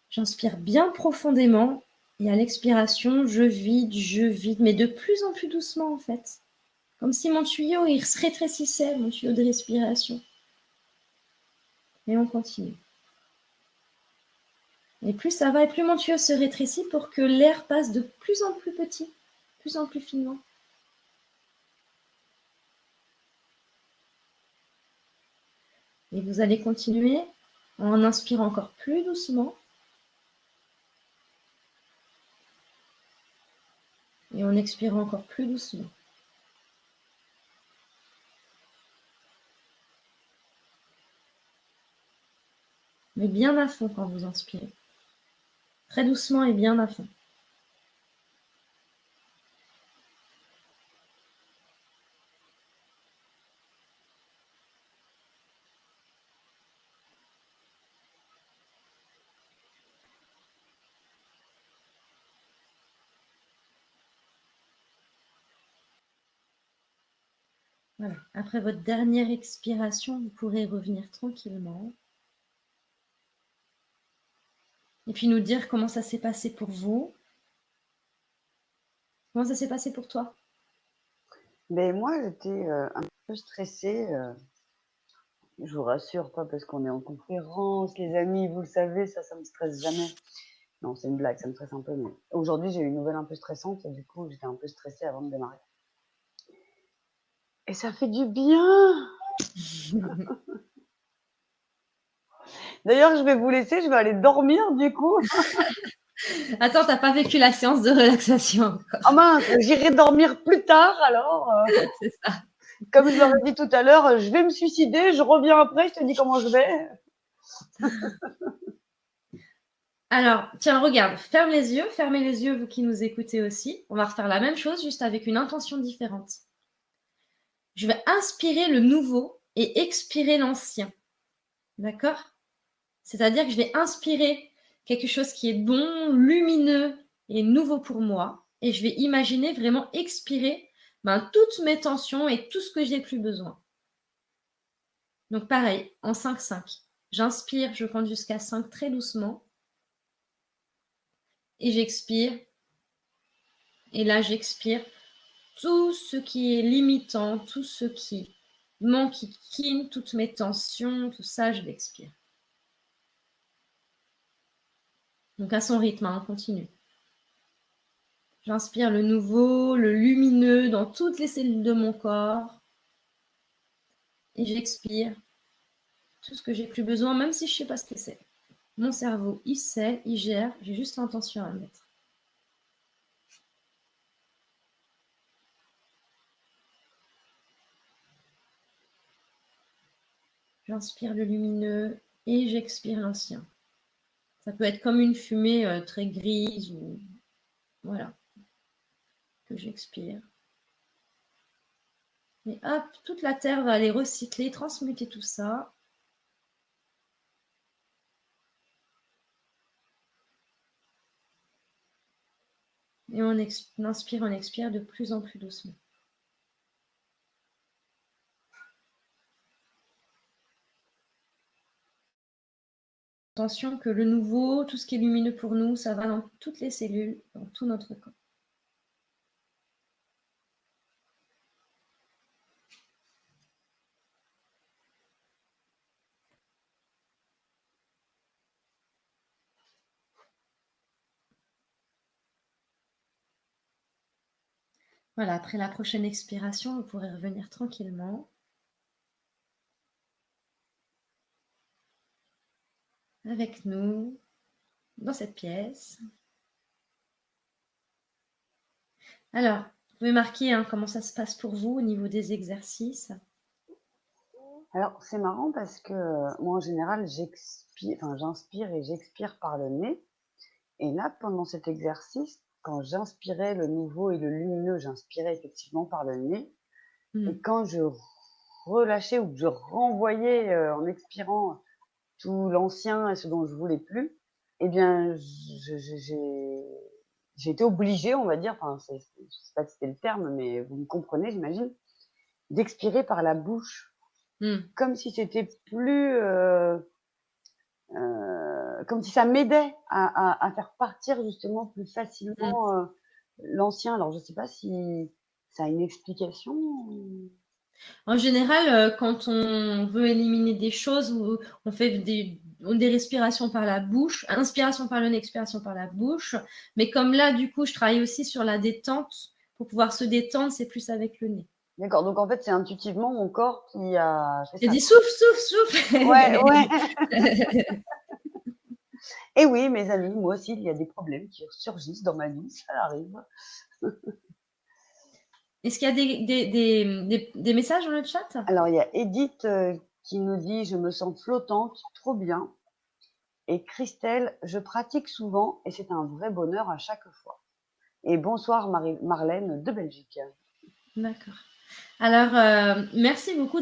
J'inspire bien profondément et à l'expiration, je vide, mais de plus en plus doucement en fait. Comme si mon tuyau, il se rétrécissait, mon tuyau de respiration. Et on continue. Et plus ça va, et plus mon tuyau se rétrécit pour que l'air passe de plus en plus petit, de plus en plus finement. Et vous allez continuer en inspirant encore plus doucement. Et en expirant encore plus doucement. Mais bien à fond quand vous inspirez. Très doucement et bien à fond. Voilà. Après votre dernière expiration, vous pourrez revenir tranquillement. Et puis nous dire comment ça s'est passé pour vous. Comment ça s'est passé pour toi? Mais moi, j'étais un peu stressée. Je vous rassure, pas parce qu'on est en conférence, les amis, vous le savez, ça me stresse jamais. Non, c'est une blague, ça me stresse un peu, mais aujourd'hui, j'ai eu une nouvelle un peu stressante et du coup, j'étais un peu stressée avant de démarrer. Et ça fait du bien! D'ailleurs, je vais vous laisser, je vais aller dormir du coup. Attends, t'as pas vécu la séance de relaxation encore. Ah mince, j'irai dormir plus tard alors. C'est ça. Comme je leur ai dit tout à l'heure, je vais me suicider, je reviens après, je te dis comment je vais. Alors, tiens, regarde, fermez les yeux, vous qui nous écoutez aussi. On va refaire la même chose, juste avec une intention différente. Je vais inspirer le nouveau et expirer l'ancien. D'accord? C'est-à-dire que je vais inspirer quelque chose qui est bon, lumineux et nouveau pour moi. Et je vais imaginer vraiment expirer toutes mes tensions et tout ce que j'ai plus besoin. Donc pareil, en 5-5. J'inspire, je compte jusqu'à 5 très doucement. Et j'expire. Et là, j'expire tout ce qui est limitant, tout ce qui mon kiki, toutes mes tensions, tout ça, je l'expire. Donc à son rythme, hein, on continue. J'inspire le nouveau, le lumineux dans toutes les cellules de mon corps. Et j'expire tout ce que j'ai plus besoin, même si je ne sais pas ce que c'est. Mon cerveau, il sait, il gère, j'ai juste l'intention à mettre. J'inspire le lumineux et j'expire l'ancien. Ça peut être comme une fumée très grise ou voilà, que j'expire. Et hop, toute la terre va aller recycler, transmuter tout ça. Et on inspire, on expire de plus en plus doucement. Attention que le nouveau, tout ce qui est lumineux pour nous, ça va dans toutes les cellules, dans tout notre corps. Voilà, après la prochaine expiration, vous pourrez revenir tranquillement. Avec nous, dans cette pièce. Alors, vous pouvez marquer comment ça se passe pour vous au niveau des exercices. Alors, c'est marrant parce que moi, en général, j'inspire et j'expire par le nez. Et là, pendant cet exercice, quand j'inspirais le nouveau et le lumineux, j'inspirais effectivement par le nez. Et quand je relâchais ou que je renvoyais en expirant tout l'ancien et ce dont je voulais plus, eh bien, j'ai été obligée, on va dire, enfin, je sais pas si c'était le terme, mais vous me comprenez, j'imagine, d'expirer par la bouche, comme si c'était plus, comme si ça m'aidait à faire partir justement plus facilement l'ancien. Alors, je sais pas si ça a une explication. En général, quand on veut éliminer des choses, on fait des respirations par la bouche, inspiration par le nez, expiration par la bouche. Mais comme là, du coup, je travaille aussi sur la détente. Pour pouvoir se détendre, c'est plus avec le nez. D'accord, donc en fait, c'est intuitivement mon corps qui a fait J'ai ça. dit souffle, souffle, souffle. Ouais, ouais. Et oui, mes amis, moi aussi, il y a des problèmes qui surgissent dans ma vie, ça arrive. Est-ce qu'il y a des messages dans le chat? Alors, il y a Edith qui nous dit « Je me sens flottante, trop bien ». Et Christelle, je pratique souvent et c'est un vrai bonheur à chaque fois. Et bonsoir Marlène de Belgique. D'accord. Alors, merci beaucoup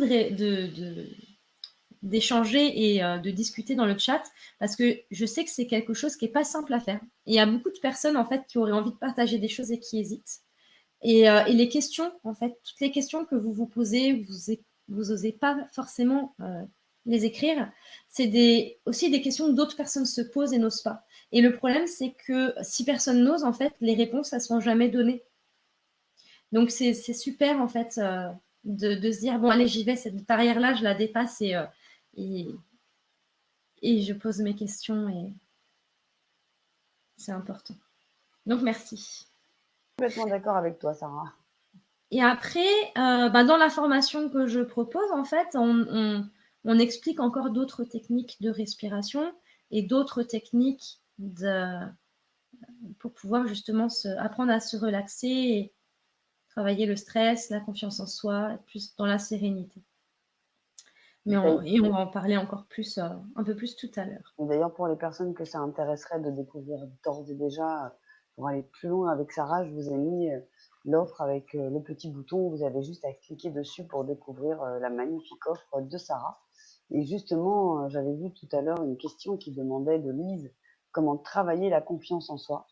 d'échanger et de discuter dans le chat parce que je sais que c'est quelque chose qui n'est pas simple à faire. Et il y a beaucoup de personnes en fait qui auraient envie de partager des choses et qui hésitent. Et les questions, en fait, toutes les questions que vous vous posez, vous osez pas forcément les écrire. C'est aussi des questions que d'autres personnes se posent et n'osent pas. Et le problème, c'est que si personne n'ose, en fait, les réponses, elles ne seront jamais données. Donc, c'est super, en fait, de se dire, bon, allez, j'y vais, cette barrière-là, je la dépasse et je pose mes questions et c'est important. Donc, merci. Complètement d'accord avec toi, Sarah. Et après, dans la formation que je propose, en fait, on explique encore d'autres techniques de respiration et d'autres techniques pour pouvoir justement apprendre à se relaxer et travailler le stress, la confiance en soi, être plus dans la sérénité. Mais on va en parler encore plus, un peu plus tout à l'heure. D'ailleurs, pour les personnes que ça intéresserait de découvrir d'ores et déjà, pour aller plus loin avec Sarah, je vous ai mis l'offre avec le petit bouton. Vous avez juste à cliquer dessus pour découvrir la magnifique offre de Sarah. Et justement, j'avais vu tout à l'heure une question qui demandait de Lise comment travailler la confiance en soi.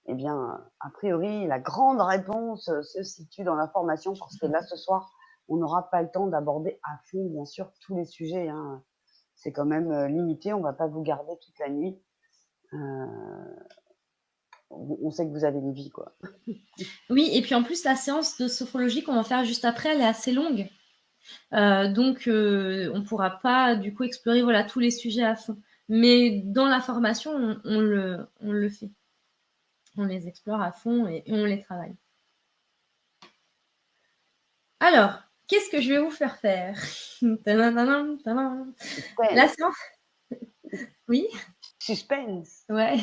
Eh bien, a priori, la grande réponse se situe dans la formation parce que là, ce soir, on n'aura pas le temps d'aborder à fond, bien sûr, tous les sujets. Hein. C'est quand même limité, on ne va pas vous garder toute la nuit. On sait que vous avez une vie, quoi. Oui, et puis en plus, la séance de sophrologie qu'on va faire juste après, elle est assez longue. Donc, on ne pourra pas du coup explorer voilà, tous les sujets à fond. Mais dans la formation, on le fait. On les explore à fond et on les travaille. Alors, qu'est-ce que je vais vous faire faire? La séance. Oui. Suspense. Ouais.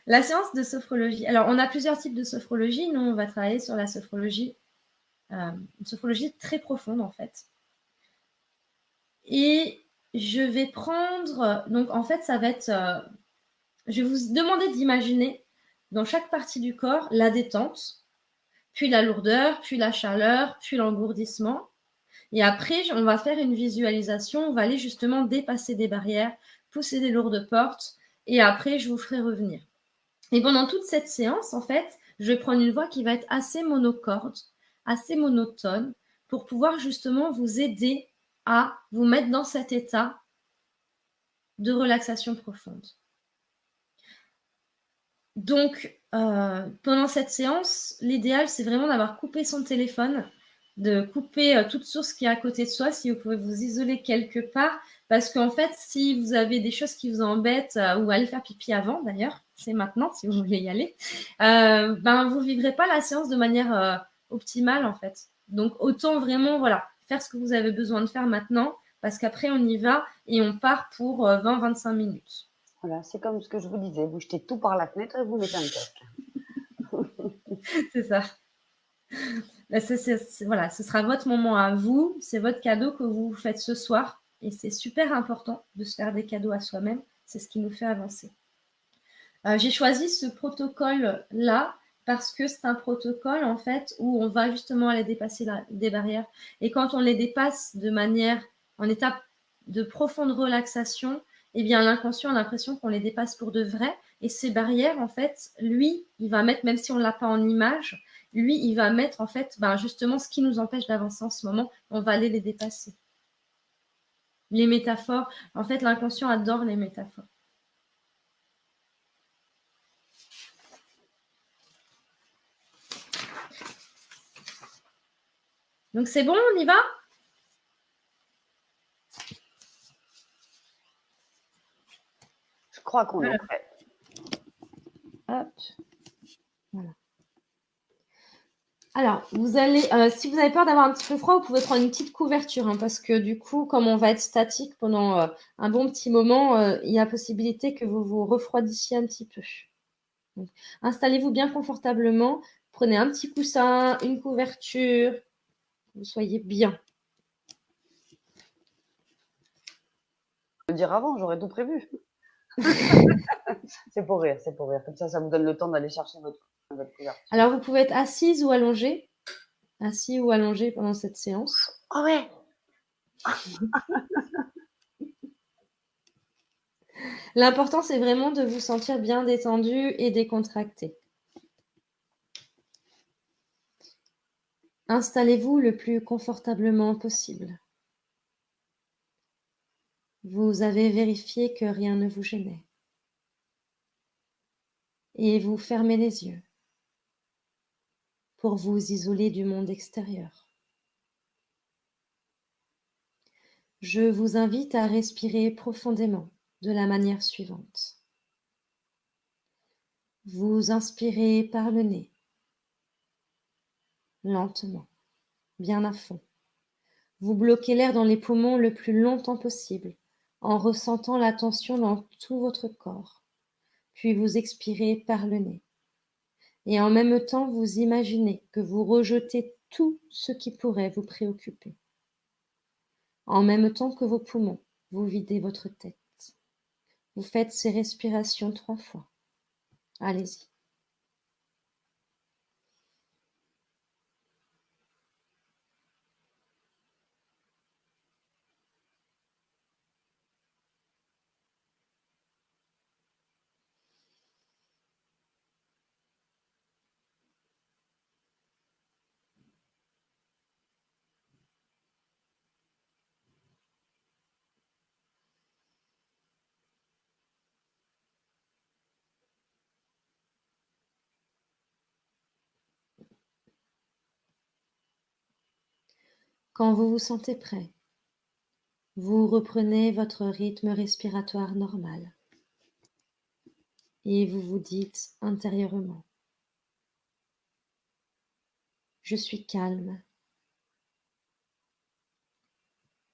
La séance de sophrologie. Alors, on a plusieurs types de sophrologie. Nous, on va travailler sur la sophrologie, une sophrologie très profonde en fait. Et je vais prendre, donc en fait, ça va être, je vais vous demander d'imaginer dans chaque partie du corps la détente, puis la lourdeur, puis la chaleur, puis l'engourdissement. Et après, on va faire une visualisation, on va aller justement dépasser des barrières, pousser des lourdes portes, et après, je vous ferai revenir. Et pendant toute cette séance, en fait, je vais prendre une voix qui va être assez monocorde, assez monotone, pour pouvoir justement vous aider à vous mettre dans cet état de relaxation profonde. Donc, pendant cette séance, l'idéal, c'est vraiment d'avoir coupé son téléphone, de couper toute source qui est à côté de soi, si vous pouvez vous isoler quelque part, parce qu'en fait, si vous avez des choses qui vous embêtent, ou aller faire pipi avant, d'ailleurs, c'est maintenant, si vous voulez y aller, ben, vous vivrez pas la séance de manière optimale, en fait. Donc, autant vraiment, voilà, faire ce que vous avez besoin de faire maintenant, parce qu'après, on y va et on part pour 20-25 minutes. Voilà, c'est comme ce que je vous disais, vous jetez tout par la fenêtre et vous mettez un casque. C'est ça. Voilà, ce sera votre moment à vous, c'est votre cadeau que vous vous faites ce soir. Et c'est super important de se faire des cadeaux à soi-même, c'est ce qui nous fait avancer. J'ai choisi ce protocole-là parce que c'est un protocole en fait où on va justement aller dépasser des barrières. Et quand on les dépasse de manière en état de profonde relaxation, eh bien l'inconscient a l'impression qu'on les dépasse pour de vrai. Et ces barrières, en fait, lui, il va mettre, même si on ne l'a pas en image, lui, il va mettre en fait ben, justement ce qui nous empêche d'avancer en ce moment, on va aller les dépasser. Les métaphores, en fait, l'inconscient adore les métaphores. Donc c'est bon, on y va? Je crois qu'on est prêt. Hop. Voilà. Alors, vous allez, si vous avez peur d'avoir un petit peu froid, vous pouvez prendre une petite couverture, hein, parce que du coup, comme on va être statique pendant un bon petit moment, il y a possibilité que vous vous refroidissiez un petit peu. Donc, installez-vous bien confortablement, prenez un petit coussin, une couverture, que vous soyez bien. Le dire avant, j'aurais tout prévu. C'est pour rire, c'est pour rire. Comme ça vous donne le temps d'aller chercher votre couverture. Alors, vous pouvez être assise ou allongée, assis ou allongé pendant cette séance. Ah ouais. L'important, c'est vraiment de vous sentir bien détendu et décontracté. Installez-vous le plus confortablement possible. Vous avez vérifié que rien ne vous gênait. Et vous fermez les yeux pour vous isoler du monde extérieur. Je vous invite à respirer profondément de la manière suivante. Vous inspirez par le nez, lentement, bien à fond. Vous bloquez l'air dans les poumons le plus longtemps possible en ressentant la tension dans tout votre corps. Puis vous expirez par le nez. Et en même temps, vous imaginez que vous rejetez tout ce qui pourrait vous préoccuper. En même temps que vos poumons, vous videz votre tête. Vous faites ces respirations 3 fois. Allez-y. Quand vous vous sentez prêt, vous reprenez votre rythme respiratoire normal et vous vous dites intérieurement: je suis calme,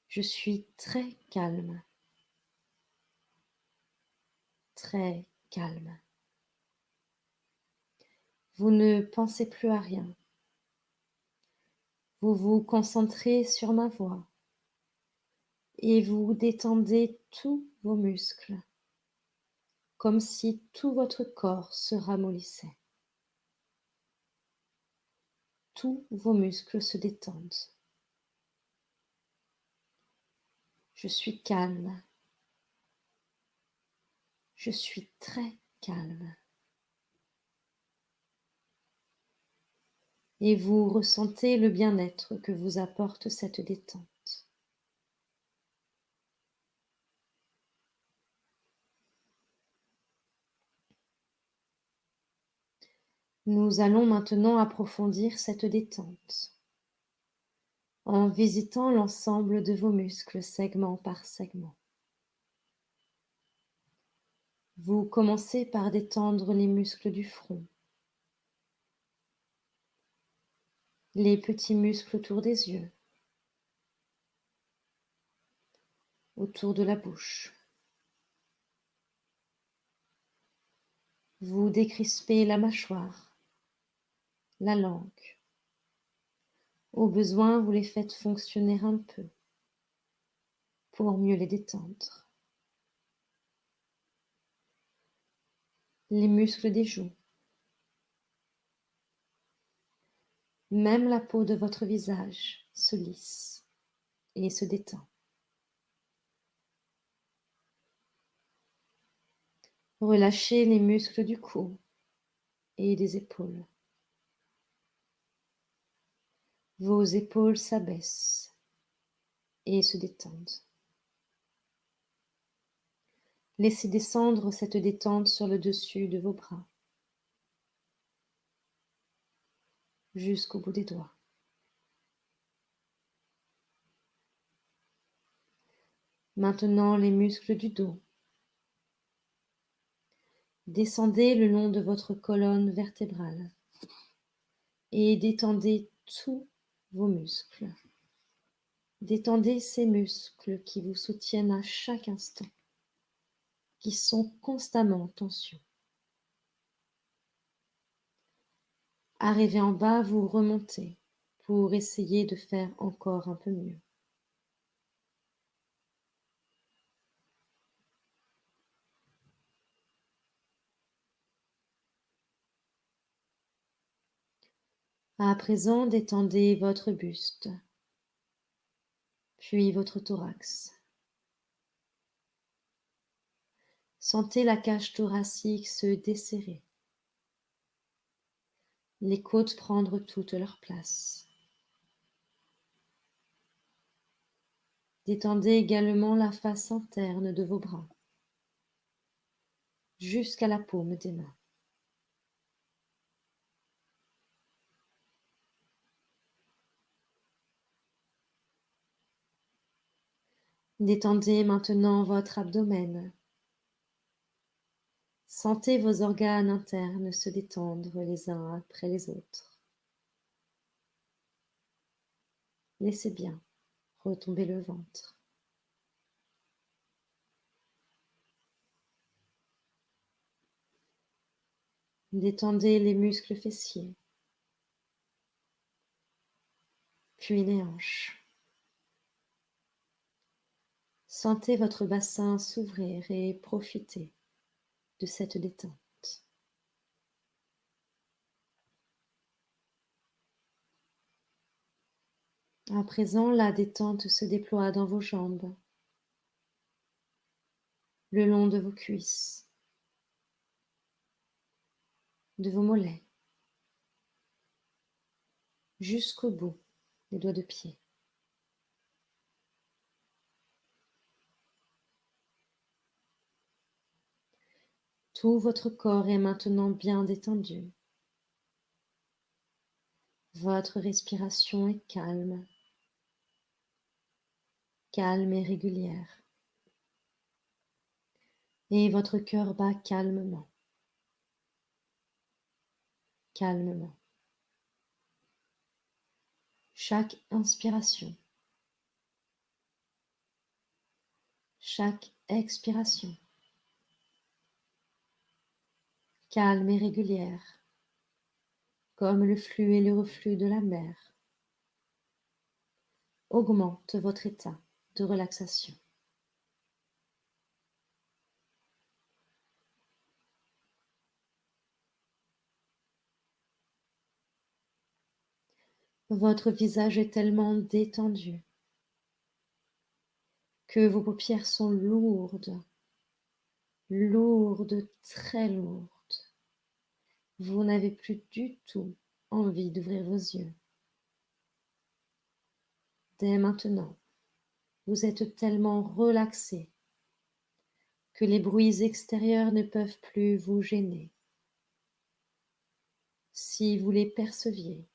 je suis très calme, très calme. Vous ne pensez plus à rien. Vous vous concentrez sur ma voix et vous détendez tous vos muscles, comme si tout votre corps se ramollissait. Tous vos muscles se détendent. Je suis calme. Je suis très calme. Et vous ressentez le bien-être que vous apporte cette détente. Nous allons maintenant approfondir cette détente en visitant l'ensemble de vos muscles segment par segment. Vous commencez par détendre les muscles du front, les petits muscles autour des yeux, autour de la bouche. Vous décrispez la mâchoire, la langue. Au besoin, vous les faites fonctionner un peu pour mieux les détendre. Les muscles des joues. Même la peau de votre visage se lisse et se détend. Relâchez les muscles du cou et des épaules. Vos épaules s'abaissent et se détendent. Laissez descendre cette détente sur le dessus de vos bras, jusqu'au bout des doigts. Maintenant, les muscles du dos. Descendez le long de votre colonne vertébrale et détendez tous vos muscles. Détendez ces muscles qui vous soutiennent à chaque instant, qui sont constamment en tension. Arrivé en bas, vous remontez pour essayer de faire encore un peu mieux. À présent, détendez votre buste, puis votre thorax. Sentez la cage thoracique se desserrer, les côtes prendre toute leur place. Détendez également la face interne de vos bras, jusqu'à la paume des mains. Détendez maintenant votre abdomen. Sentez vos organes internes se détendre les uns après les autres. Laissez bien retomber le ventre. Détendez les muscles fessiers, puis les hanches. Sentez votre bassin s'ouvrir et profitez de cette détente. À présent, la détente se déploie dans vos jambes, le long de vos cuisses, de vos mollets, jusqu'au bout des doigts de pied. Tout votre corps est maintenant bien détendu. Votre respiration est calme calme et régulière. Et votre cœur bat calmement, calmement. Chaque inspiration, chaque expiration, calme et régulière, comme le flux et le reflux de la mer, augmente votre état de relaxation. Votre visage est tellement détendu que vos paupières sont lourdes, lourdes, très lourdes. Vous n'avez plus du tout envie d'ouvrir vos yeux. Dès maintenant, vous êtes tellement relaxé que les bruits extérieurs ne peuvent plus vous gêner. Si vous les perceviez,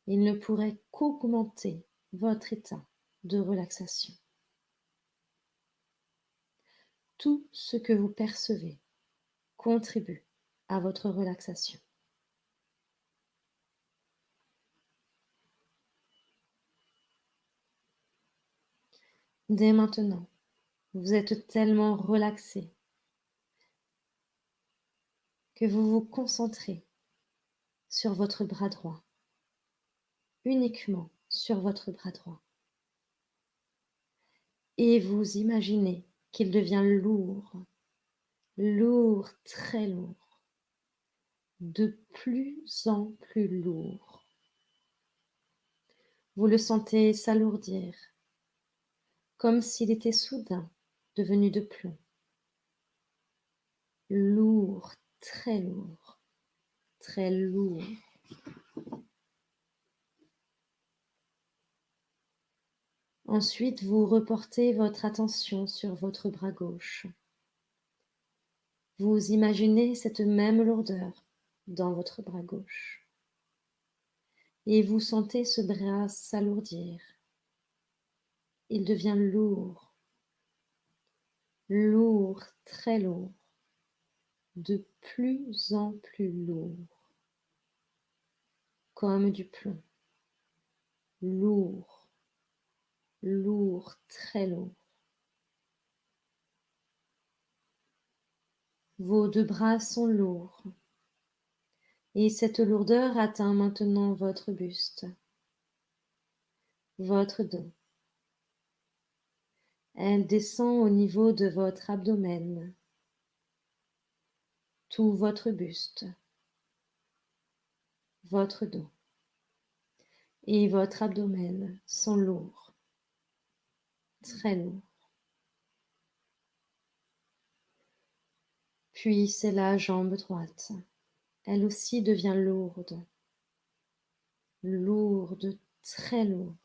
ils ne pourraient qu'augmenter votre état de relaxation. Tout ce que vous percevez contribue à votre relaxation. Dès maintenant, vous êtes tellement relaxé que vous vous concentrez sur votre bras droit, uniquement sur votre bras droit. Et vous imaginez qu'il devient lourd, lourd, très lourd, de plus en plus lourd. Vous le sentez s'alourdir, comme s'il était soudain devenu de plomb. Lourd, très lourd, très lourd. Ensuite, vous reportez votre attention sur votre bras gauche. Vous imaginez cette même lourdeur dans votre bras gauche. Et vous sentez ce bras s'alourdir. Il devient lourd, lourd, très lourd, de plus en plus lourd, comme du plomb. Lourd, lourd, très lourd. Vos deux bras sont lourds, et cette lourdeur atteint maintenant votre buste, votre dos. Elle descend au niveau de votre abdomen, tout votre buste, votre dos et votre abdomen sont lourds, très lourds. Puis c'est la jambe droite. Elle aussi devient lourde, lourde, très lourde,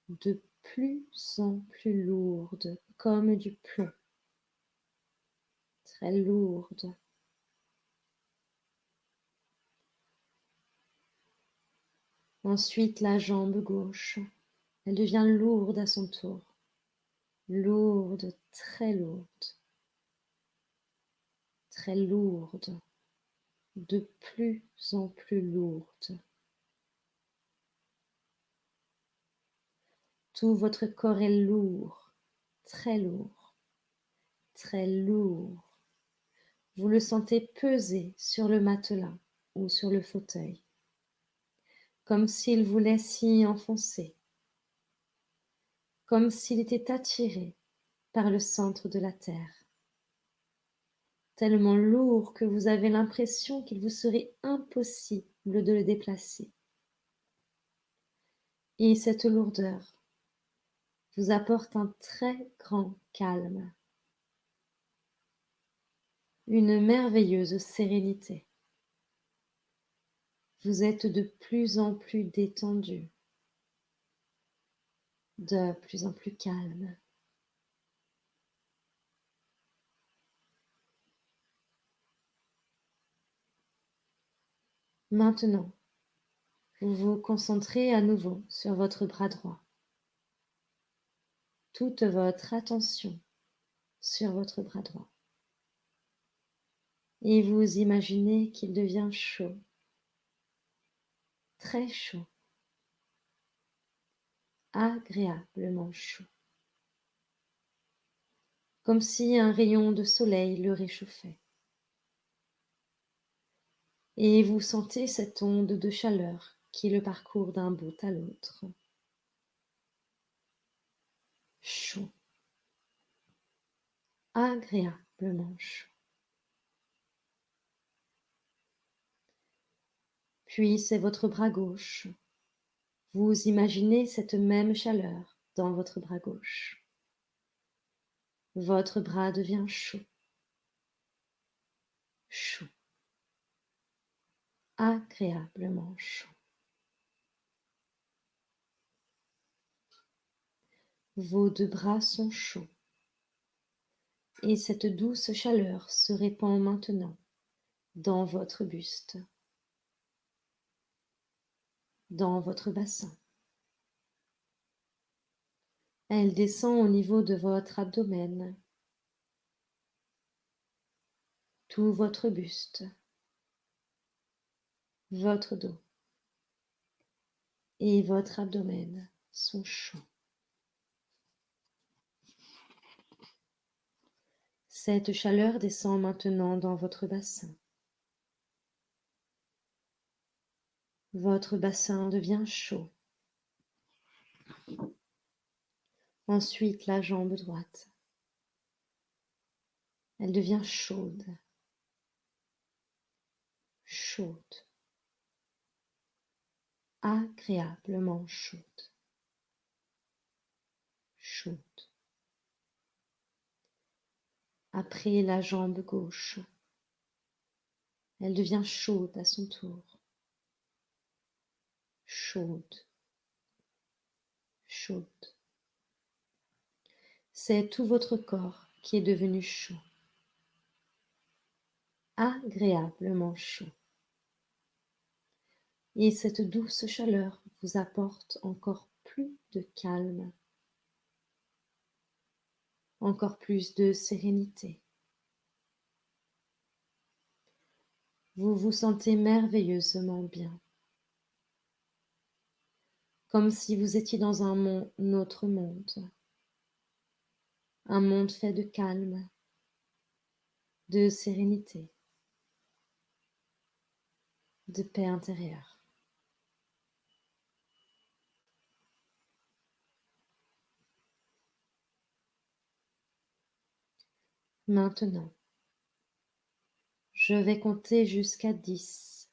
de plus en plus lourde, comme du plomb, très lourde. Ensuite, la jambe gauche, elle devient lourde à son tour, lourde, très lourde, de plus en plus lourde. Tout votre corps est lourd, très lourd, très lourd. Vous le sentez peser sur le matelas ou sur le fauteuil, comme s'il voulait s'y enfoncer, comme s'il était attiré par le centre de la terre. Tellement lourd que vous avez l'impression qu'il vous serait impossible de le déplacer. Et cette lourdeur vous apporte un très grand calme, une merveilleuse sérénité. Vous êtes de plus en plus détendu, de plus en plus calme. Maintenant, vous vous concentrez à nouveau sur votre bras droit. toute votre attention sur votre bras droit. Et vous imaginez qu'il devient chaud, très chaud, agréablement chaud, comme si un rayon de soleil le réchauffait. Et vous sentez cette onde de chaleur qui le parcourt d'un bout à l'autre. Chaud, agréablement chaud. Puis c'est votre bras gauche. Vous imaginez cette même chaleur dans votre bras gauche. Votre bras devient chaud, chaud, agréablement chaud. Vos deux bras sont chauds et cette douce chaleur se répand maintenant dans votre buste, dans votre bassin. Elle descend au niveau de votre abdomen, tout votre buste, votre dos et votre abdomen sont chauds. Cette chaleur descend maintenant dans votre bassin. Votre bassin devient chaud. Ensuite, la jambe droite. Elle devient chaude, chaude, agréablement chaude, chaude. Après la jambe gauche, elle devient chaude à son tour, chaude, chaude. C'est tout votre corps qui est devenu chaud, agréablement chaud. Et cette douce chaleur vous apporte encore plus de calme, encore plus de sérénité. Vous vous sentez merveilleusement bien, comme si vous étiez dans un autre monde, un monde fait de calme, de sérénité, de paix intérieure. Maintenant, je vais compter jusqu'à 10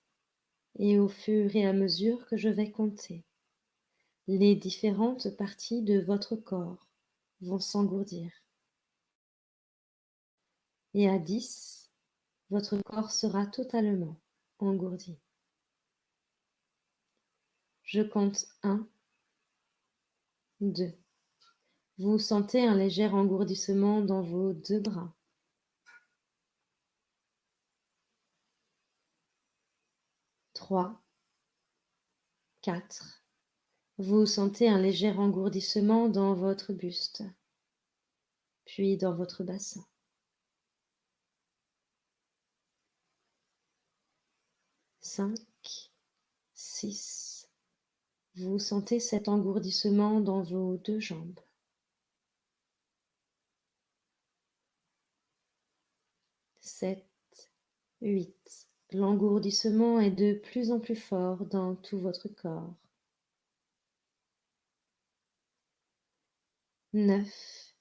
et au fur et à mesure que je vais compter, les différentes parties de votre corps vont s'engourdir. Et à 10, votre corps sera totalement engourdi. Je compte 1, 2. Vous sentez un léger engourdissement dans vos deux bras. 3, 4. Vous sentez un léger engourdissement dans votre buste, puis dans votre bassin. 5, 6. Vous sentez cet engourdissement dans vos deux jambes. 7, 8. L'engourdissement est de plus en plus fort dans tout votre corps. 9,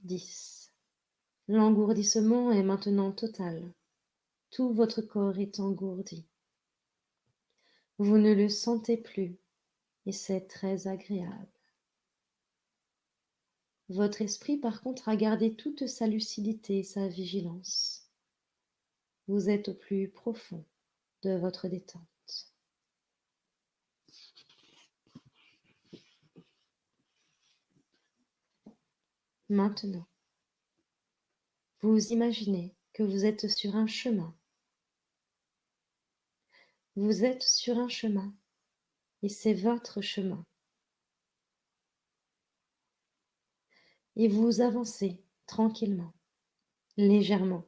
10. L'engourdissement est maintenant total. Tout votre corps est engourdi. Vous ne le sentez plus et c'est très agréable. Votre esprit, par contre, a gardé toute sa lucidité et sa vigilance. Vous êtes au plus profond de votre détente. Maintenant, vous imaginez que vous êtes sur un chemin. Vous êtes sur un chemin et c'est votre chemin. et vous avancez tranquillement, légèrement.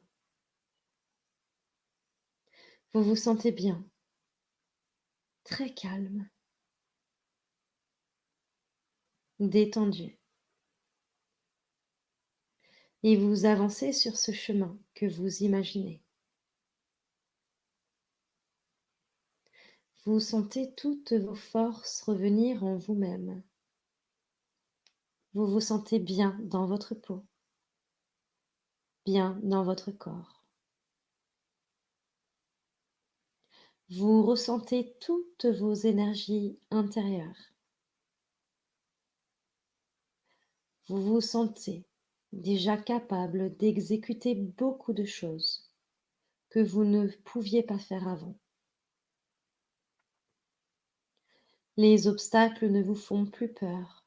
Vous vous sentez bien, très calme, détendu. Et vous avancez sur ce chemin que vous imaginez. Vous sentez toutes vos forces revenir en vous-même. Vous vous sentez bien dans votre peau, bien dans votre corps. Vous ressentez toutes vos énergies intérieures. Vous vous sentez déjà capable d'exécuter beaucoup de choses que vous ne pouviez pas faire avant. Les obstacles ne vous font plus peur.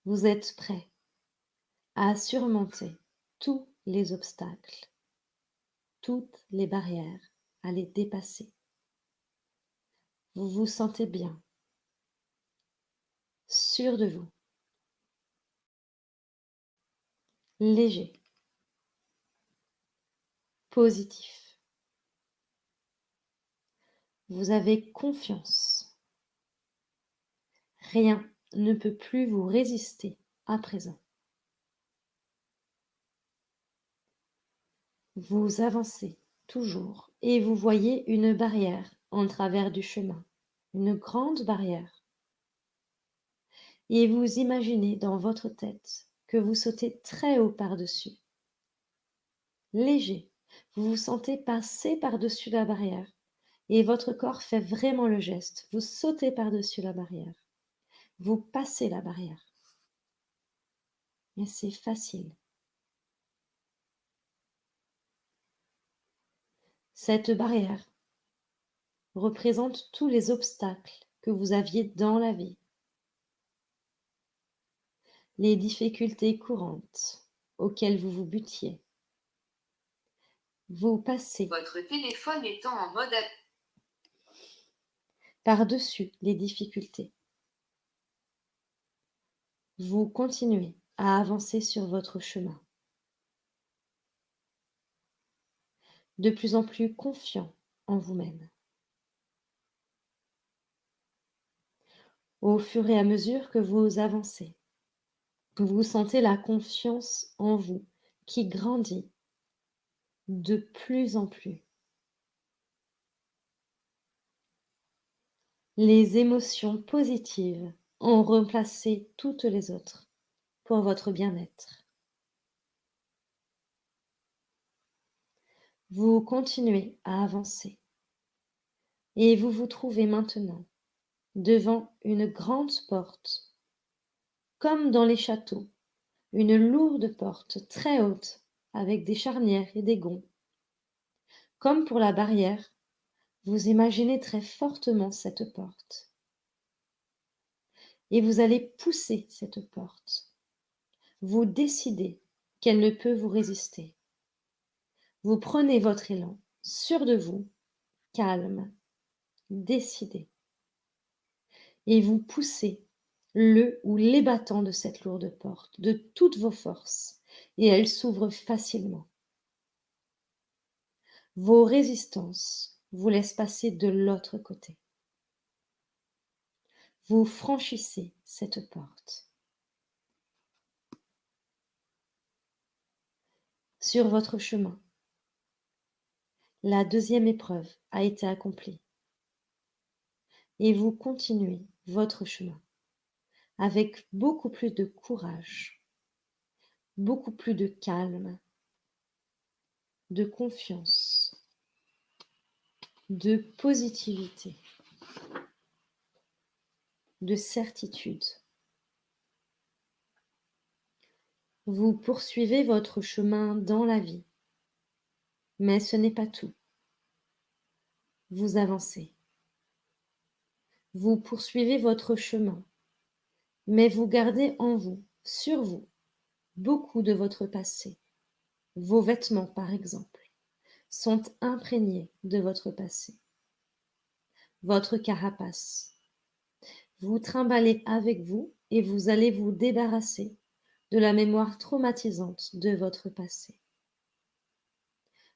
Vous êtes prêt à surmonter tous les obstacles, toutes les barrières, à les dépasser. Vous vous sentez bien, sûr de vous, léger, positif. Vous avez confiance. Rien ne peut plus vous résister à présent. Vous avancez toujours et vous voyez une barrière en travers du chemin, une grande barrière. Et vous imaginez dans votre tête que vous sautez très haut par-dessus. Léger, vous vous sentez passer par-dessus la barrière et votre corps fait vraiment le geste. Vous sautez par-dessus la barrière. Vous passez la barrière. Et c'est facile. Cette barrière représente tous les obstacles que vous aviez dans la vie, les difficultés courantes auxquelles vous vous butiez. Vous passez Votre téléphone étant en mode par-dessus les difficultés. Vous continuez à avancer sur votre chemin, de plus en plus confiant en vous-même. Au fur et à mesure que vous avancez, vous sentez la confiance en vous qui grandit de plus en plus. Les émotions positives ont remplacé toutes les autres pour votre bien-être. Vous continuez à avancer et vous vous trouvez maintenant devant une grande porte, comme dans les châteaux, une lourde porte très haute avec des charnières et des gonds. Comme pour la barrière, vous imaginez très fortement cette porte et vous allez pousser cette porte. Vous décidez qu'elle ne peut vous résister. Vous prenez votre élan, sûr de vous, calme, décidé, et vous poussez le ou les battants de cette lourde porte de toutes vos forces, et elle s'ouvre facilement. Vos résistances vous laissent passer de l'autre côté. Vous franchissez cette porte. Sur votre chemin, la deuxième épreuve a été accomplie et vous continuez votre chemin avec beaucoup plus de courage, beaucoup plus de calme, de confiance, de positivité, de certitude. Vous poursuivez votre chemin dans la vie, mais ce n'est pas tout. Vous avancez. Vous poursuivez votre chemin, mais vous gardez en vous, sur vous, beaucoup de votre passé. Vos vêtements, par exemple, sont imprégnés de votre passé. Votre carapace. Vous trimballez avec vous et vous allez vous débarrasser de la mémoire traumatisante de votre passé,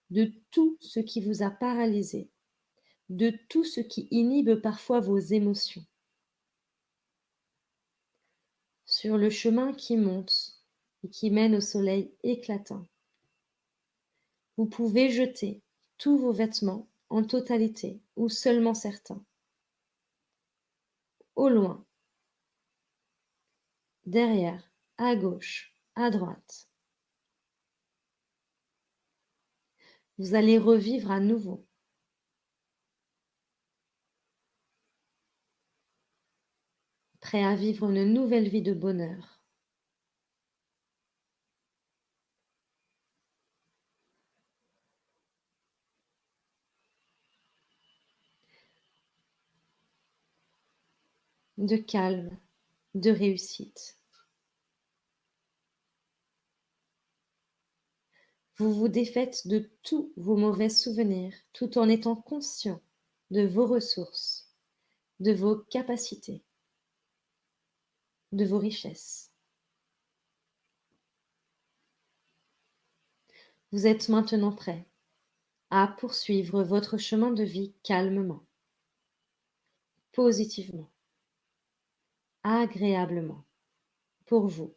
de tout ce qui vous a paralysé, de tout ce qui inhibe parfois vos émotions. Sur le chemin qui monte et qui mène au soleil éclatant, vous pouvez jeter tous vos vêtements en totalité ou seulement certains. Au loin, derrière, à gauche, à droite. Vous allez revivre à nouveau. Prêt à vivre une nouvelle vie de bonheur. De calme, de réussite. Vous vous défaites de tous vos mauvais souvenirs tout en étant conscient de vos ressources, de vos capacités, de vos richesses. Vous êtes maintenant prêt à poursuivre votre chemin de vie calmement, positivement, agréablement, pour vous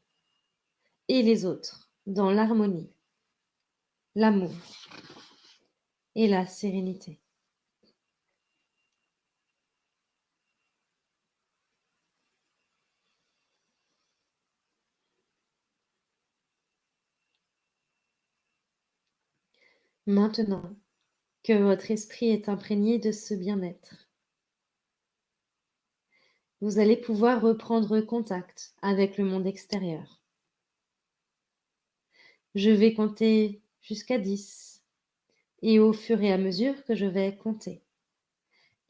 et les autres, dans l'harmonie, l'amour et la sérénité. Maintenant que votre esprit est imprégné de ce bien-être, vous allez pouvoir reprendre contact avec le monde extérieur. Je vais compter jusqu'à 10 et au fur et à mesure que je vais compter,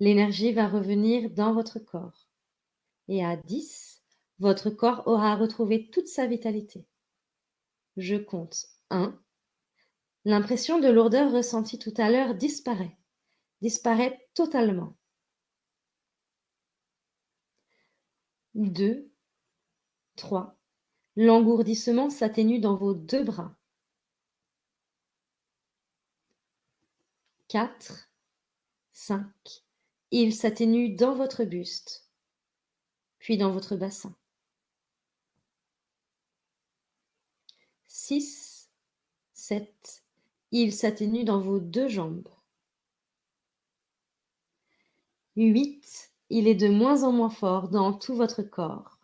l'énergie va revenir dans votre corps et à 10, votre corps aura retrouvé toute sa vitalité. Je compte 1. L'impression de lourdeur ressentie tout à l'heure disparaît totalement. 2, 3. L'engourdissement s'atténue dans vos 2 bras. 4, 5. Il s'atténue dans votre buste, puis dans votre bassin. 6, 7. Il s'atténue dans vos 2 jambes. 8. Il est de moins en moins fort dans tout votre corps.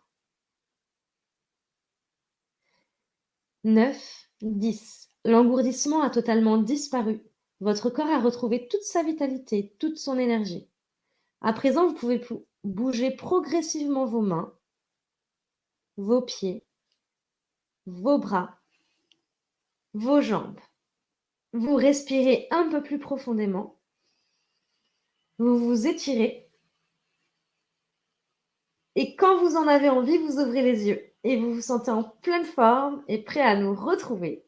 9, 10. L'engourdissement a totalement disparu. Votre corps a retrouvé toute sa vitalité, toute son énergie. À présent, vous pouvez bouger progressivement vos mains, vos pieds, vos bras, vos jambes. Vous respirez un peu plus profondément. Vous vous étirez. Et quand vous en avez envie, vous ouvrez les yeux. Et vous vous sentez en pleine forme et prêt à nous retrouver.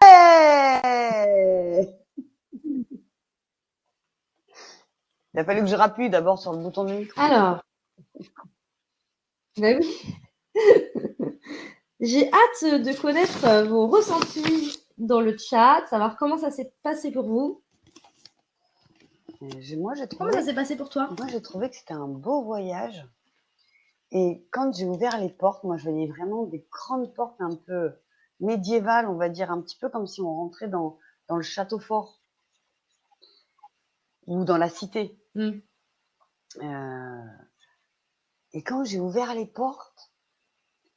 Hey, il a fallu que je rappuie d'abord sur le bouton du micro. Alors, bah oui. J'ai hâte de connaître vos ressentis dans le chat, savoir comment ça s'est passé pour vous. Moi, j'ai Comment ça s'est passé pour toi? Moi, j'ai trouvé que c'était un beau voyage. Et quand j'ai ouvert les portes, moi, je voyais vraiment des grandes portes un peu médiévales, on va dire, un petit peu comme si on rentrait dans le château fort ou dans la cité. Mm. Et quand j'ai ouvert les portes,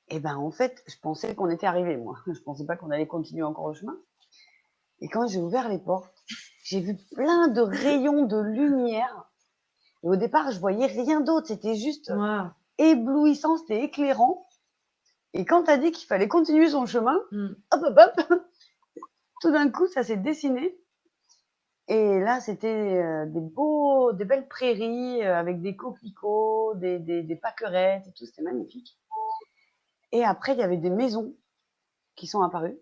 eh ben, en fait, je pensais qu'on était arrivé, moi. Je pensais pas qu'on allait continuer encore le chemin. Et quand j'ai ouvert les portes, j'ai vu plein de rayons de lumière. Et au départ, je voyais rien d'autre. C'était juste Wow. éblouissant, c'était éclairant. Et quand t'as dit qu'il fallait continuer son chemin, Mm. hop, hop, hop, tout d'un coup, ça s'est dessiné. Et là, c'était des belles prairies avec des coquelicots, des pâquerettes et tout. C'était magnifique. Et après, il y avait des maisons qui sont apparues.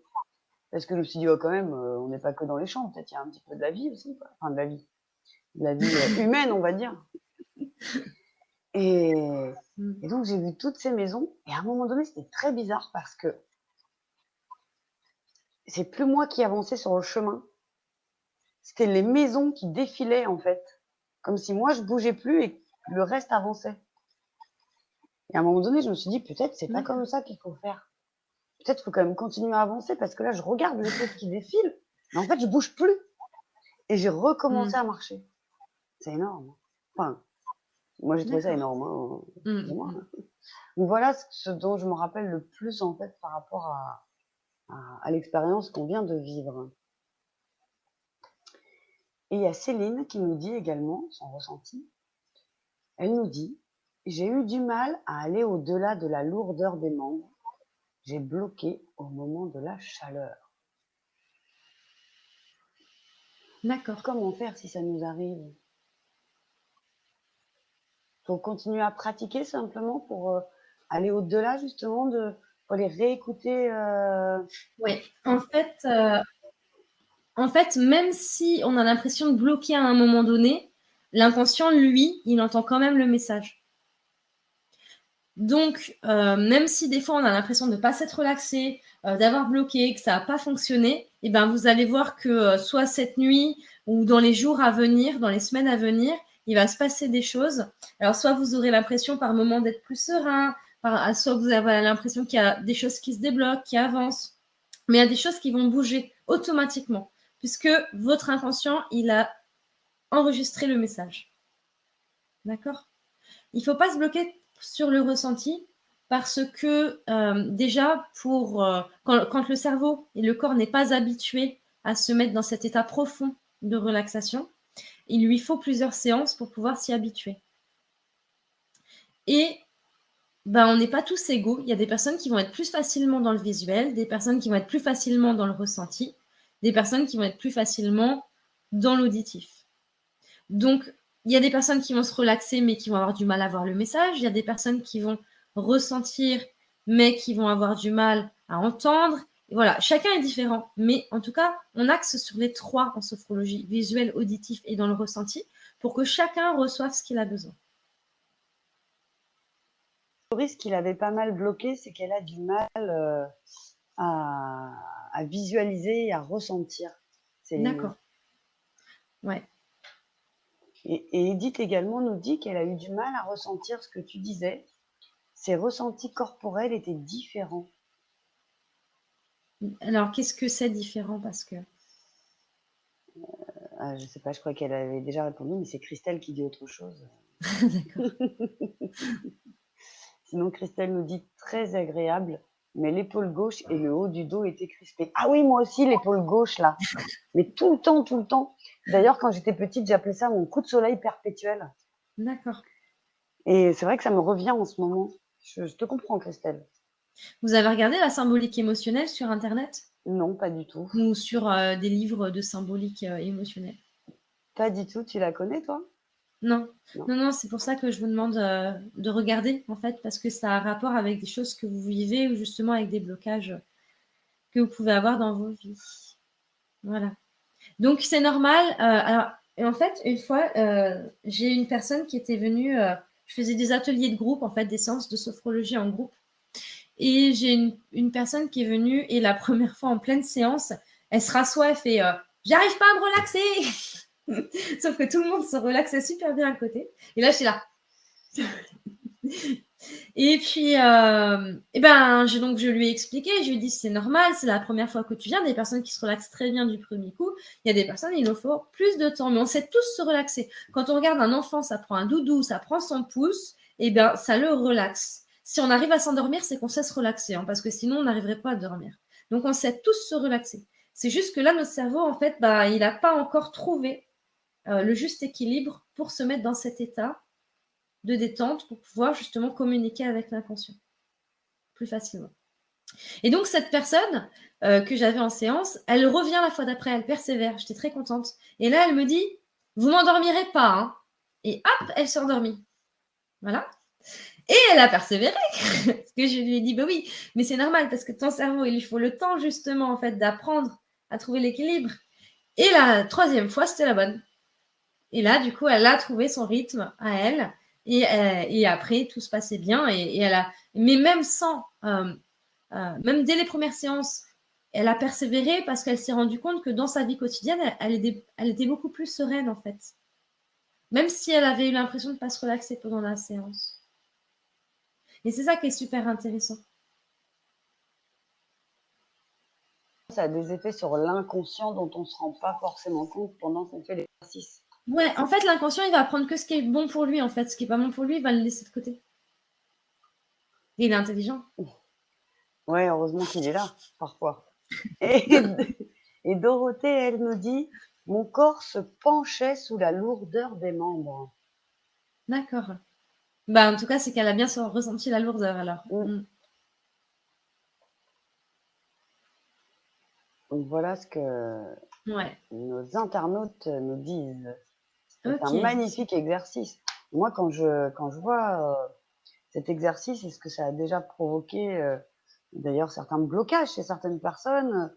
Parce que je me suis dit, oh, quand même, on n'est pas que dans les champs. Peut-être il y a un petit peu de la vie aussi, quoi. Enfin, de la vie. De la vie humaine, on va dire. Et, Mm. et donc, j'ai vu toutes ces maisons. Et à un moment donné, c'était très bizarre parce que c'est plus moi qui avançais sur le chemin. C'était les maisons qui défilaient, en fait. Comme si moi, je bougeais plus et que le reste avançait. Et à un moment donné, je me suis dit, peut-être c'est pas D'accord. comme ça qu'il faut faire. Peut-être qu'il faut quand même continuer à avancer parce que là, je regarde les choses qui défilent. Mais en fait, je bouge plus. Et j'ai recommencé Mm. à marcher. C'est énorme. Enfin, moi, j'ai trouvé ça D'accord. énorme. Hein. Mm, Excusez-moi. mm. Donc voilà ce dont je me rappelle le plus, en fait, par rapport à l'expérience qu'on vient de vivre. Et il y a Céline qui nous dit également son ressenti. Elle nous dit: j'ai eu du mal à aller au-delà de la lourdeur des membres. J'ai bloqué au moment de la chaleur. D'accord. Comment faire si ça nous arrive? Faut continuer à pratiquer simplement pour aller au-delà justement pour les réécouter. Oui. En fait, même si on a l'impression de bloquer à un moment donné, l'inconscient, lui, il entend quand même le message. Donc, même si des fois on a l'impression de ne pas s'être relaxé, d'avoir bloqué, que ça n'a pas fonctionné, et ben vous allez voir que soit cette nuit ou dans les jours à venir, dans les semaines à venir, il va se passer des choses. Alors, soit vous aurez l'impression par moment d'être plus serein, soit vous avez l'impression qu'il y a des choses qui se débloquent, qui avancent, mais il y a des choses qui vont bouger automatiquement, puisque votre inconscient, il a enregistré le message. D'accord? Il ne faut pas se bloquer sur le ressenti parce que déjà, quand le cerveau et le corps n'est pas habitué à se mettre dans cet état profond de relaxation, il lui faut plusieurs séances pour pouvoir s'y habituer. Et ben, on n'est pas tous égaux. Il y a des personnes qui vont être plus facilement dans le visuel, des personnes qui vont être plus facilement dans le ressenti, des personnes qui vont être plus facilement dans l'auditif. Donc, il y a des personnes qui vont se relaxer, mais qui vont avoir du mal à voir le message. Il y a des personnes qui vont ressentir, mais qui vont avoir du mal à entendre. Et voilà, chacun est différent. Mais en tout cas, on axe sur les trois en sophrologie, visuel, auditif et dans le ressenti, pour que chacun reçoive ce qu'il a besoin. Ce qu'il avait pas mal bloqué, c'est qu'elle a du mal à visualiser et à ressentir. D'accord. Ouais. Et Edith également nous dit qu'elle a eu du mal à ressentir ce que tu disais. Ses ressentis corporels étaient différents. Alors, qu'est-ce que c'est différent parce que... Je sais pas, je crois qu'elle avait déjà répondu, mais c'est Christelle qui dit autre chose. D'accord. Sinon, Christelle nous dit très agréable, mais l'épaule gauche et le haut du dos étaient crispés. Ah oui, moi aussi, l'épaule gauche, là. Mais tout le temps, tout le temps. D'ailleurs, quand j'étais petite, j'appelais ça mon coup de soleil perpétuel. D'accord. Et c'est vrai que ça me revient en ce moment. Je te comprends, Christelle. Vous avez regardé la symbolique émotionnelle sur Internet Non, pas du tout. ou sur des livres de symbolique émotionnelle? Pas du tout. Tu la connais, toi? Non, Non. non, non, c'est pour ça que je vous demande de regarder, en fait, parce que ça a un rapport avec des choses que vous vivez ou justement avec des blocages que vous pouvez avoir dans vos vies. Voilà. Donc, c'est normal. Alors, et en fait, une fois, j'ai une personne qui était venue, je faisais des ateliers de groupe, en fait, des séances de sophrologie en groupe. Et j'ai une personne qui est venue et la première fois en pleine séance, elle se rassoit, elle fait j'arrive pas à me relaxer. Sauf que tout le monde se relaxait super bien à côté. Et là, je suis là. Et puis, je lui ai expliqué, je lui ai dit c'est normal, c'est la première fois que tu viens, des personnes qui se relaxent très bien du premier coup. Il y a des personnes, il leur faut plus de temps, mais on sait tous se relaxer. Quand on regarde un enfant, ça prend un doudou, ça prend son pouce, et bien, ça le relaxe. Si on arrive à s'endormir, c'est qu'on sait se relaxer, hein, parce que sinon, on n'arriverait pas à dormir. Donc, on sait tous se relaxer. C'est juste que là, notre cerveau, en fait, il n'a pas encore trouvé le juste équilibre pour se mettre dans cet état de détente pour pouvoir justement communiquer avec l'inconscient plus facilement. Et donc, cette personne que j'avais en séance, elle revient la fois d'après, elle persévère, j'étais très contente. Et là, elle me dit, vous m'endormirez pas, hein. Et hop, elle s'est endormie. Voilà. Et elle a persévéré, parce que je lui ai dit, bah oui, mais c'est normal, parce que ton cerveau, il lui faut le temps justement, en fait, d'apprendre à trouver l'équilibre. Et la troisième fois, c'était la bonne. Et là, du coup, elle a trouvé son rythme à elle. Et après, tout se passait bien. Mais même même dès les premières séances, elle a persévéré parce qu'elle s'est rendue compte que dans sa vie quotidienne, elle était beaucoup plus sereine, en fait. Même si elle avait eu l'impression de ne pas se relaxer pendant la séance. Et c'est ça qui est super intéressant. Ça a des effets sur l'inconscient dont on ne se rend pas forcément compte pendant qu'on fait l'exercice. Ouais, en fait, l'inconscient, il va apprendre que ce qui est bon pour lui, en fait. Ce qui est pas bon pour lui, il va le laisser de côté. Et il est intelligent. Ouais, heureusement qu'il est là, parfois. Et, et Dorothée, elle nous dit, mon corps se penchait sous la lourdeur des membres. D'accord. Bah, en tout cas, c'est qu'elle a bien ressenti la lourdeur, alors. Donc voilà ce que Ouais. nos internautes nous disent. C'est un Ok. magnifique exercice. Moi, quand je vois cet exercice et ce que ça a déjà provoqué, d'ailleurs certains blocages chez certaines personnes,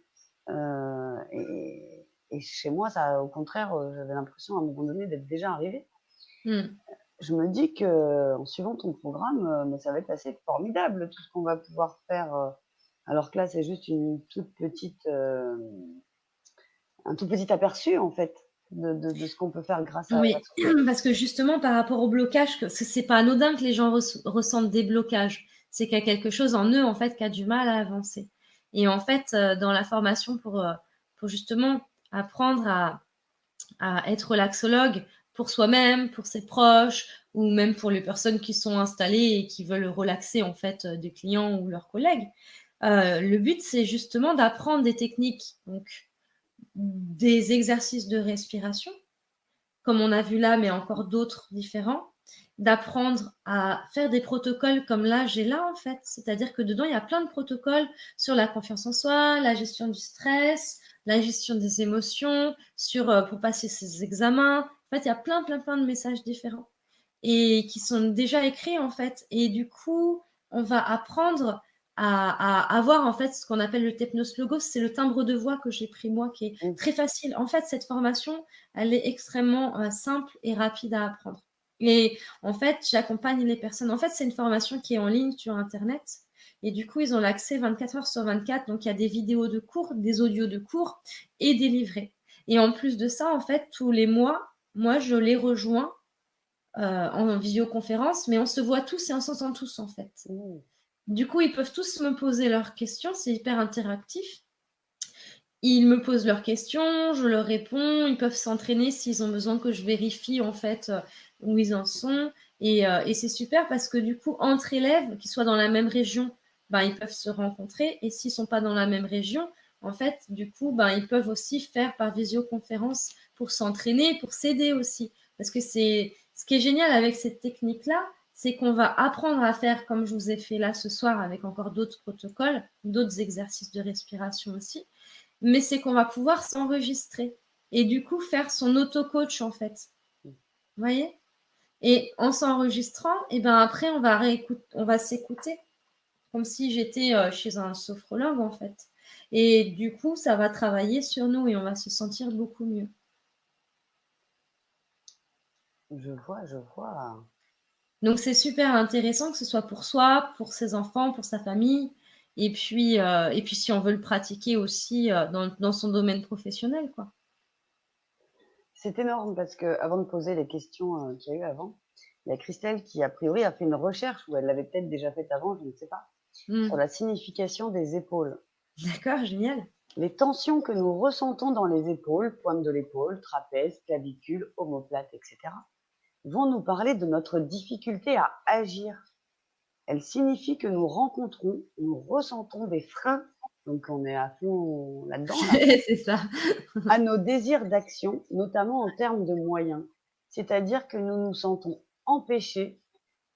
et chez moi, ça, au contraire, j'avais l'impression à un moment donné d'être déjà arrivé. Je me dis que en suivant ton programme, mais ça va être assez formidable tout ce qu'on va pouvoir faire. Alors que là, c'est juste une toute petite, un tout petit aperçu en fait de ce qu'on peut faire grâce à Oui, ce. parce que justement, par rapport au blocage, c'est pas anodin que les gens ressentent des blocages. C'est qu'il y a quelque chose en eux, en fait, qui a du mal à avancer. Et en fait, dans la formation pour justement apprendre à être relaxologue pour soi-même, pour ses proches, ou même pour les personnes qui sont installées et qui veulent relaxer, en fait, des clients ou leurs collègues, le but, c'est justement d'apprendre des techniques, donc des exercices de respiration, comme on a vu là, mais encore d'autres différents, d'apprendre à faire des protocoles comme là, j'ai là en fait. C'est-à-dire que dedans, il y a plein de protocoles sur la confiance en soi, la gestion du stress, la gestion des émotions, pour passer ses examens. En fait, il y a plein de messages différents et qui sont déjà écrits en fait. Et du coup, on va apprendre à avoir en fait ce qu'on appelle le Technos Logos, c'est le timbre de voix que j'ai pris moi, qui est très facile. En fait, cette formation, elle est extrêmement simple et rapide à apprendre. Et en fait, j'accompagne les personnes. En fait, c'est une formation qui est en ligne sur Internet. Et du coup, ils ont l'accès 24 heures sur 24. Donc, il y a des vidéos de cours, des audios de cours et des livrets. Et en plus de ça, en fait, tous les mois, moi, je les rejoins en visioconférence, mais on se voit tous et on s'entend tous, en fait. Du coup, ils peuvent tous me poser leurs questions. C'est hyper interactif. Ils me posent leurs questions, je leur réponds. Ils peuvent s'entraîner s'ils ont besoin que je vérifie en fait où ils en sont. Et c'est super parce que du coup, entre élèves qui soient dans la même région, ben, ils peuvent se rencontrer. Et s'ils sont pas dans la même région, en fait, du coup, ben, ils peuvent aussi faire par visioconférence pour s'entraîner, pour s'aider aussi. Parce que c'est ce qui est génial avec cette technique-là, c'est qu'on va apprendre à faire comme je vous ai fait là ce soir avec encore d'autres protocoles, d'autres exercices de respiration aussi, mais c'est qu'on va pouvoir s'enregistrer et du coup faire son auto-coach en fait. Vous voyez? Et en s'enregistrant, et ben après on va s'écouter comme si j'étais chez un sophrologue en fait. Et du coup, ça va travailler sur nous et on va se sentir beaucoup mieux. Je vois. Donc c'est super intéressant que ce soit pour soi, pour ses enfants, pour sa famille, et puis si on veut le pratiquer aussi dans son domaine professionnel, quoi. C'est énorme parce que avant de poser les questions qu'il y a eu avant, il y a Christelle qui a priori a fait une recherche, ou elle l'avait peut-être déjà faite avant, je ne sais pas, sur la signification des épaules. D'accord, génial. Les tensions que nous ressentons dans les épaules, pointe de l'épaule, trapèze, clavicule, omoplate, etc., vont nous parler de notre difficulté à agir. Elles signifient que nous ressentons des freins, donc on est à fond là-dedans, là, C'est ça. à nos désirs d'action, notamment en termes de moyens. C'est-à-dire que nous nous sentons empêchés,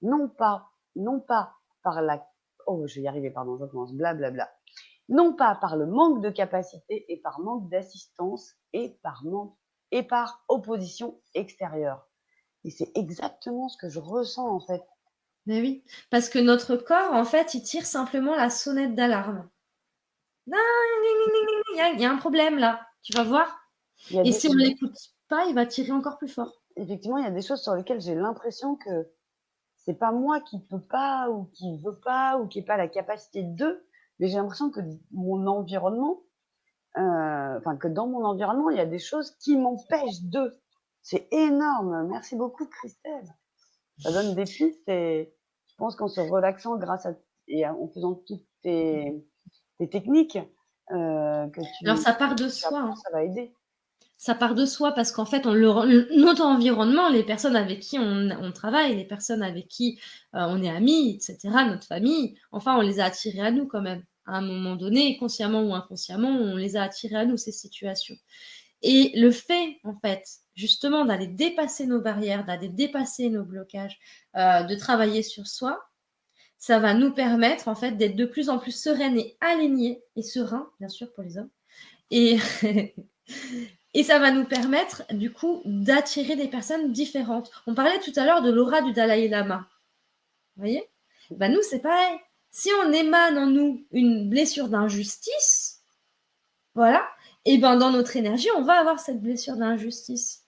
non pas par la... Oh, je vais y arriver, pardon, je commence, blablabla. Non pas par le manque de capacité et par manque d'assistance et par opposition extérieure. Et c'est exactement ce que je ressens en fait. Mais oui, parce que notre corps, en fait, il tire simplement la sonnette d'alarme. Il y a un problème là, tu vas voir. Et si on ne l'écoute pas, il va tirer encore plus fort. Effectivement, il y a des choses sur lesquelles j'ai l'impression que c'est pas moi qui peux pas ou qui veut pas ou qui n'a pas la capacité de, mais j'ai l'impression que mon environnement, enfin que dans mon environnement, il y a des choses qui m'empêchent de. C'est énorme. Merci beaucoup, Christelle. Ça donne des pistes et je pense qu'en se relaxant grâce à et en faisant toutes tes techniques que Alors, ça part que de tu soi, apprends, hein. ça va aider. Ça part de soi parce qu'en fait, notre environnement, les personnes avec qui on travaille, les personnes avec qui on est amis, etc., notre famille, enfin, on les a attirés à nous quand même. À un moment donné, consciemment ou inconsciemment, on les a attirés à nous, ces situations. Et le fait, en fait, justement, d'aller dépasser nos barrières, d'aller dépasser nos blocages, de travailler sur soi, ça va nous permettre, en fait, d'être de plus en plus sereines et alignées, et sereins, bien sûr, pour les hommes. Et Et ça va nous permettre, du coup, d'attirer des personnes différentes. On parlait tout à l'heure de l'aura du Dalai Lama. Vous voyez? Ben nous, c'est pareil. Si on émane en nous une blessure d'injustice, voilà, et ben dans notre énergie, on va avoir cette blessure d'injustice.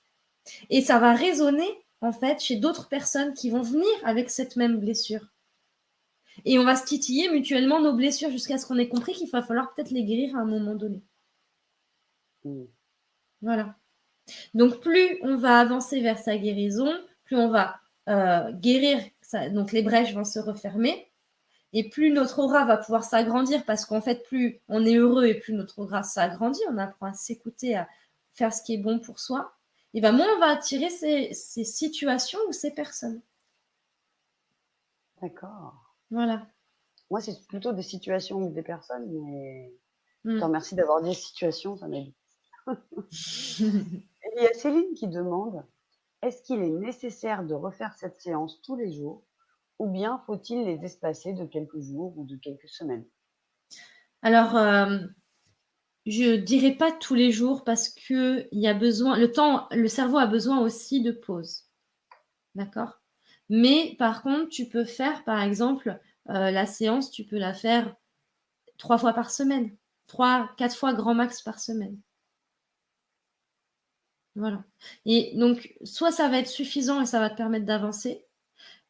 Et ça va résonner, en fait, chez d'autres personnes qui vont venir avec cette même blessure. Et on va se titiller mutuellement nos blessures jusqu'à ce qu'on ait compris qu'il va falloir peut-être les guérir à un moment donné. Voilà. Donc, plus on va avancer vers sa guérison, plus on va guérir, donc les brèches vont se refermer, et plus notre aura va pouvoir s'agrandir, parce qu'en fait, plus on est heureux et plus notre aura s'agrandit, on apprend à s'écouter, à faire ce qui est bon pour soi, et bien moins on va attirer ces situations ou ces personnes. D'accord. Voilà. Moi, c'est plutôt des situations ou des personnes, mais je te Mm. remercie d'avoir dit situations, ça m'aide. Il y a Céline qui demande, est-ce qu'il est nécessaire de refaire cette séance tous les jours ou bien faut-il les espacer de quelques jours ou de quelques semaines? Alors, je dirais pas tous les jours parce que il y a besoin, le cerveau a besoin aussi de pause. D'accord? Mais par contre, tu peux faire, par exemple, la séance, tu peux la faire 3 fois par semaine. 3, 4 fois grand max par semaine. Voilà. Et donc, soit ça va être suffisant et ça va te permettre d'avancer,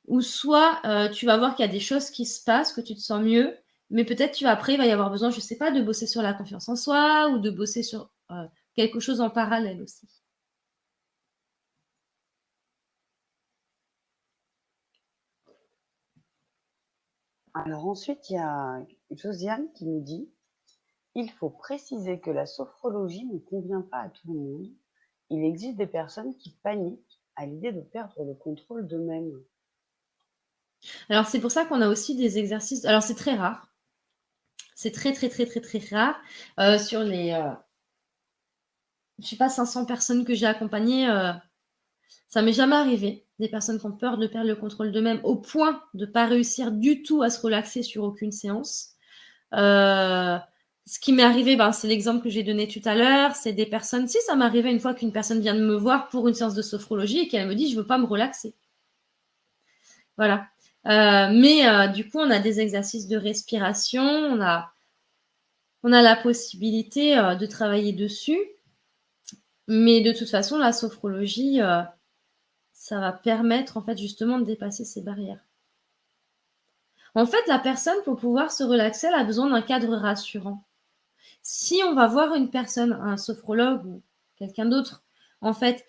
ou soit tu vas voir qu'il y a des choses qui se passent, que tu te sens mieux, mais peut-être après, il va y avoir besoin, je sais pas, de bosser sur la confiance en soi ou de bosser sur quelque chose en parallèle aussi. Alors ensuite, il y a Josiane qui nous dit, il faut préciser que la sophrologie ne convient pas à tout le monde. Il existe des personnes qui paniquent à l'idée de perdre le contrôle d'eux-mêmes. Alors, c'est pour ça qu'on a aussi des exercices. Alors, c'est très rare. C'est très, très, très, très, très rare. Sur les, je sais pas, 500 personnes que j'ai accompagnées, ça m'est jamais arrivé. Des personnes qui ont peur de perdre le contrôle d'eux-mêmes au point de pas réussir du tout à se relaxer sur aucune séance. Ce qui m'est arrivé, ben, c'est l'exemple que j'ai donné tout à l'heure. C'est des personnes, si ça m'est arrivé une fois qu'une personne vient de me voir pour une séance de sophrologie et qu'elle me dit, je veux pas me relaxer. Voilà. Mais du coup, on a des exercices de respiration, on a la possibilité de travailler dessus. Mais de toute façon, la sophrologie, ça va permettre en fait justement de dépasser ces barrières. En fait, la personne, pour pouvoir se relaxer, elle a besoin d'un cadre rassurant. Si on va voir une personne, un sophrologue ou quelqu'un d'autre, en fait,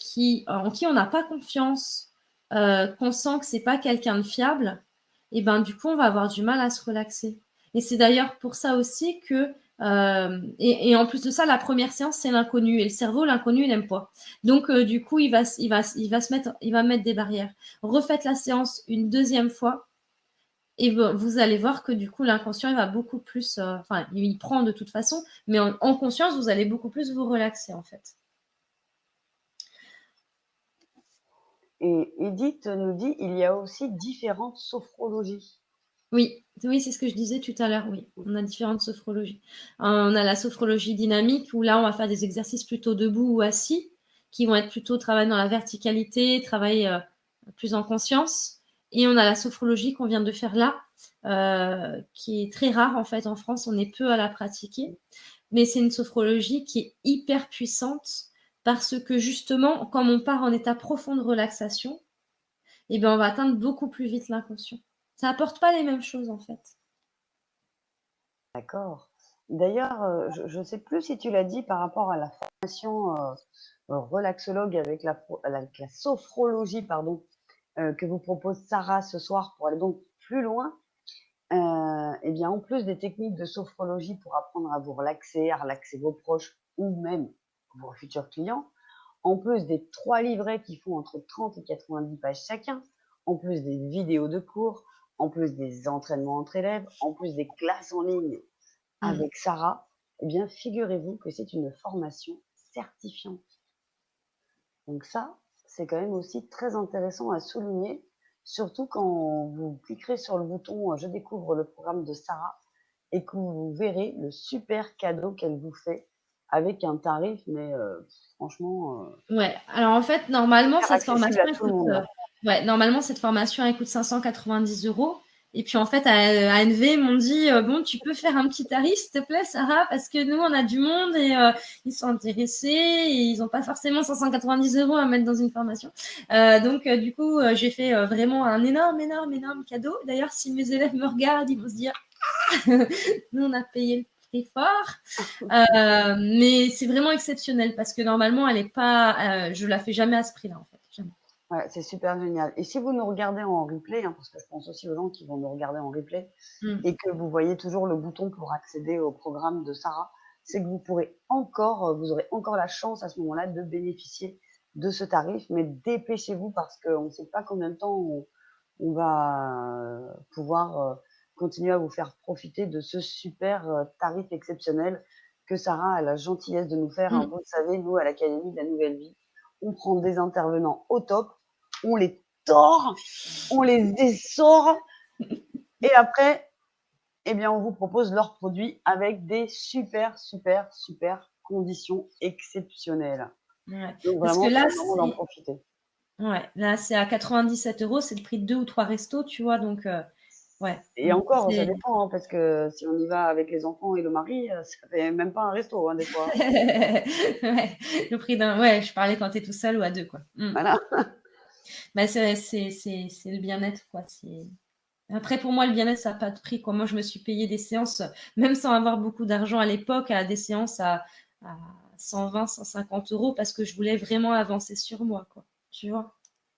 en qui on n'a pas confiance, qu'on sent que c'est pas quelqu'un de fiable, et ben du coup, on va avoir du mal à se relaxer. Et c'est d'ailleurs pour ça aussi que et en plus de ça, la première séance, c'est l'inconnu. Et le cerveau, l'inconnu, il n'aime pas. Donc, du coup, il va mettre des barrières. Refaites la séance une deuxième fois. Et vous allez voir que du coup, l'inconscient, il va beaucoup plus. Enfin, il prend de toute façon, mais en conscience, vous allez beaucoup plus vous relaxer, en fait. Et Edith nous dit, il y a aussi différentes sophrologies. Oui, c'est ce que je disais tout à l'heure. Oui, on a différentes sophrologies. On a la sophrologie dynamique où là, on va faire des exercices plutôt debout ou assis, qui vont être plutôt travailler dans la verticalité, travailler plus en conscience. Et on a la sophrologie qu'on vient de faire là, qui est très rare en fait en France. On est peu à la pratiquer, mais c'est une sophrologie qui est hyper puissante parce que justement, comme on part en état profond de relaxation, eh ben, on va atteindre beaucoup plus vite l'inconscient. Ça apporte pas les mêmes choses, en fait. D'accord. D'ailleurs, je ne sais plus si tu l'as dit par rapport à la formation relaxologue avec la sophrologie, pardon, que vous propose Sarah ce soir pour aller donc plus loin. Eh bien, en plus des techniques de sophrologie pour apprendre à vous relaxer, à relaxer vos proches ou même vos futurs clients, en plus des 3 livrets qui font entre 30 et 90 pages chacun, en plus des vidéos de cours, en plus des entraînements entre élèves, en plus des classes en ligne Mm. avec Sarah, eh bien, figurez-vous que c'est une formation certifiante. Donc ça, c'est quand même aussi très intéressant à souligner, surtout quand vous cliquerez sur le bouton Je découvre le programme de Sarah et que vous verrez le super cadeau qu'elle vous fait avec un tarif, mais franchement, Ouais, alors en fait, normalement, super cette accessible formation, à elle tout le coûte, monde. ouais, normalement, cette formation, elle coûte 590 euros. Et puis, en fait, à ANV, ils m'ont dit, bon, tu peux faire un petit tarif, s'il te plaît, Sarah, parce que nous, on a du monde et ils sont intéressés et ils n'ont pas forcément 590 euros à mettre dans une formation. Donc, du coup, j'ai fait vraiment un énorme, énorme, énorme cadeau. D'ailleurs, si mes élèves me regardent, ils vont se dire, nous, on a payé le prix fort. Mais c'est vraiment exceptionnel parce que normalement, elle est pas, je la fais jamais à ce prix-là, en fait. Jamais. Ouais, c'est super génial. Et si vous nous regardez en replay, hein, parce que je pense aussi aux gens qui vont nous regarder en replay, Mm. et que vous voyez toujours le bouton pour accéder au programme de Sarah, c'est que vous pourrez encore, vous aurez encore la chance à ce moment-là de bénéficier de ce tarif, mais dépêchez-vous parce qu'on ne sait pas combien de temps on va pouvoir continuer à vous faire profiter de ce super tarif exceptionnel que Sarah a la gentillesse de nous faire. Hein. Mm. Vous le savez, nous, à l'Académie de la Nouvelle Vie, on prend des intervenants au top, on les tord, on les essore, et après, eh bien, on vous propose leurs produits avec des super, super, super conditions exceptionnelles. Ouais. Donc Parce que vraiment, là, c'est le moment d'en c'est profiter. ouais, là, c'est à 97 euros, c'est le prix de 2 ou 3 restos, tu vois, donc ouais. Et encore, ça C'est dépend, hein, parce que si on y va avec les enfants et le mari, ça fait même pas un resto, hein, des fois. ouais, le prix d'un. Ouais, je parlais quand t'es tout seul ou à deux, quoi. Voilà. Bah, c'est le bien-être, quoi. Après, pour moi, le bien-être, ça n'a pas de prix, quoi. Moi, je me suis payé des séances, même sans avoir beaucoup d'argent à l'époque, à des séances à 120, 150 euros parce que je voulais vraiment avancer sur moi, quoi. Tu vois?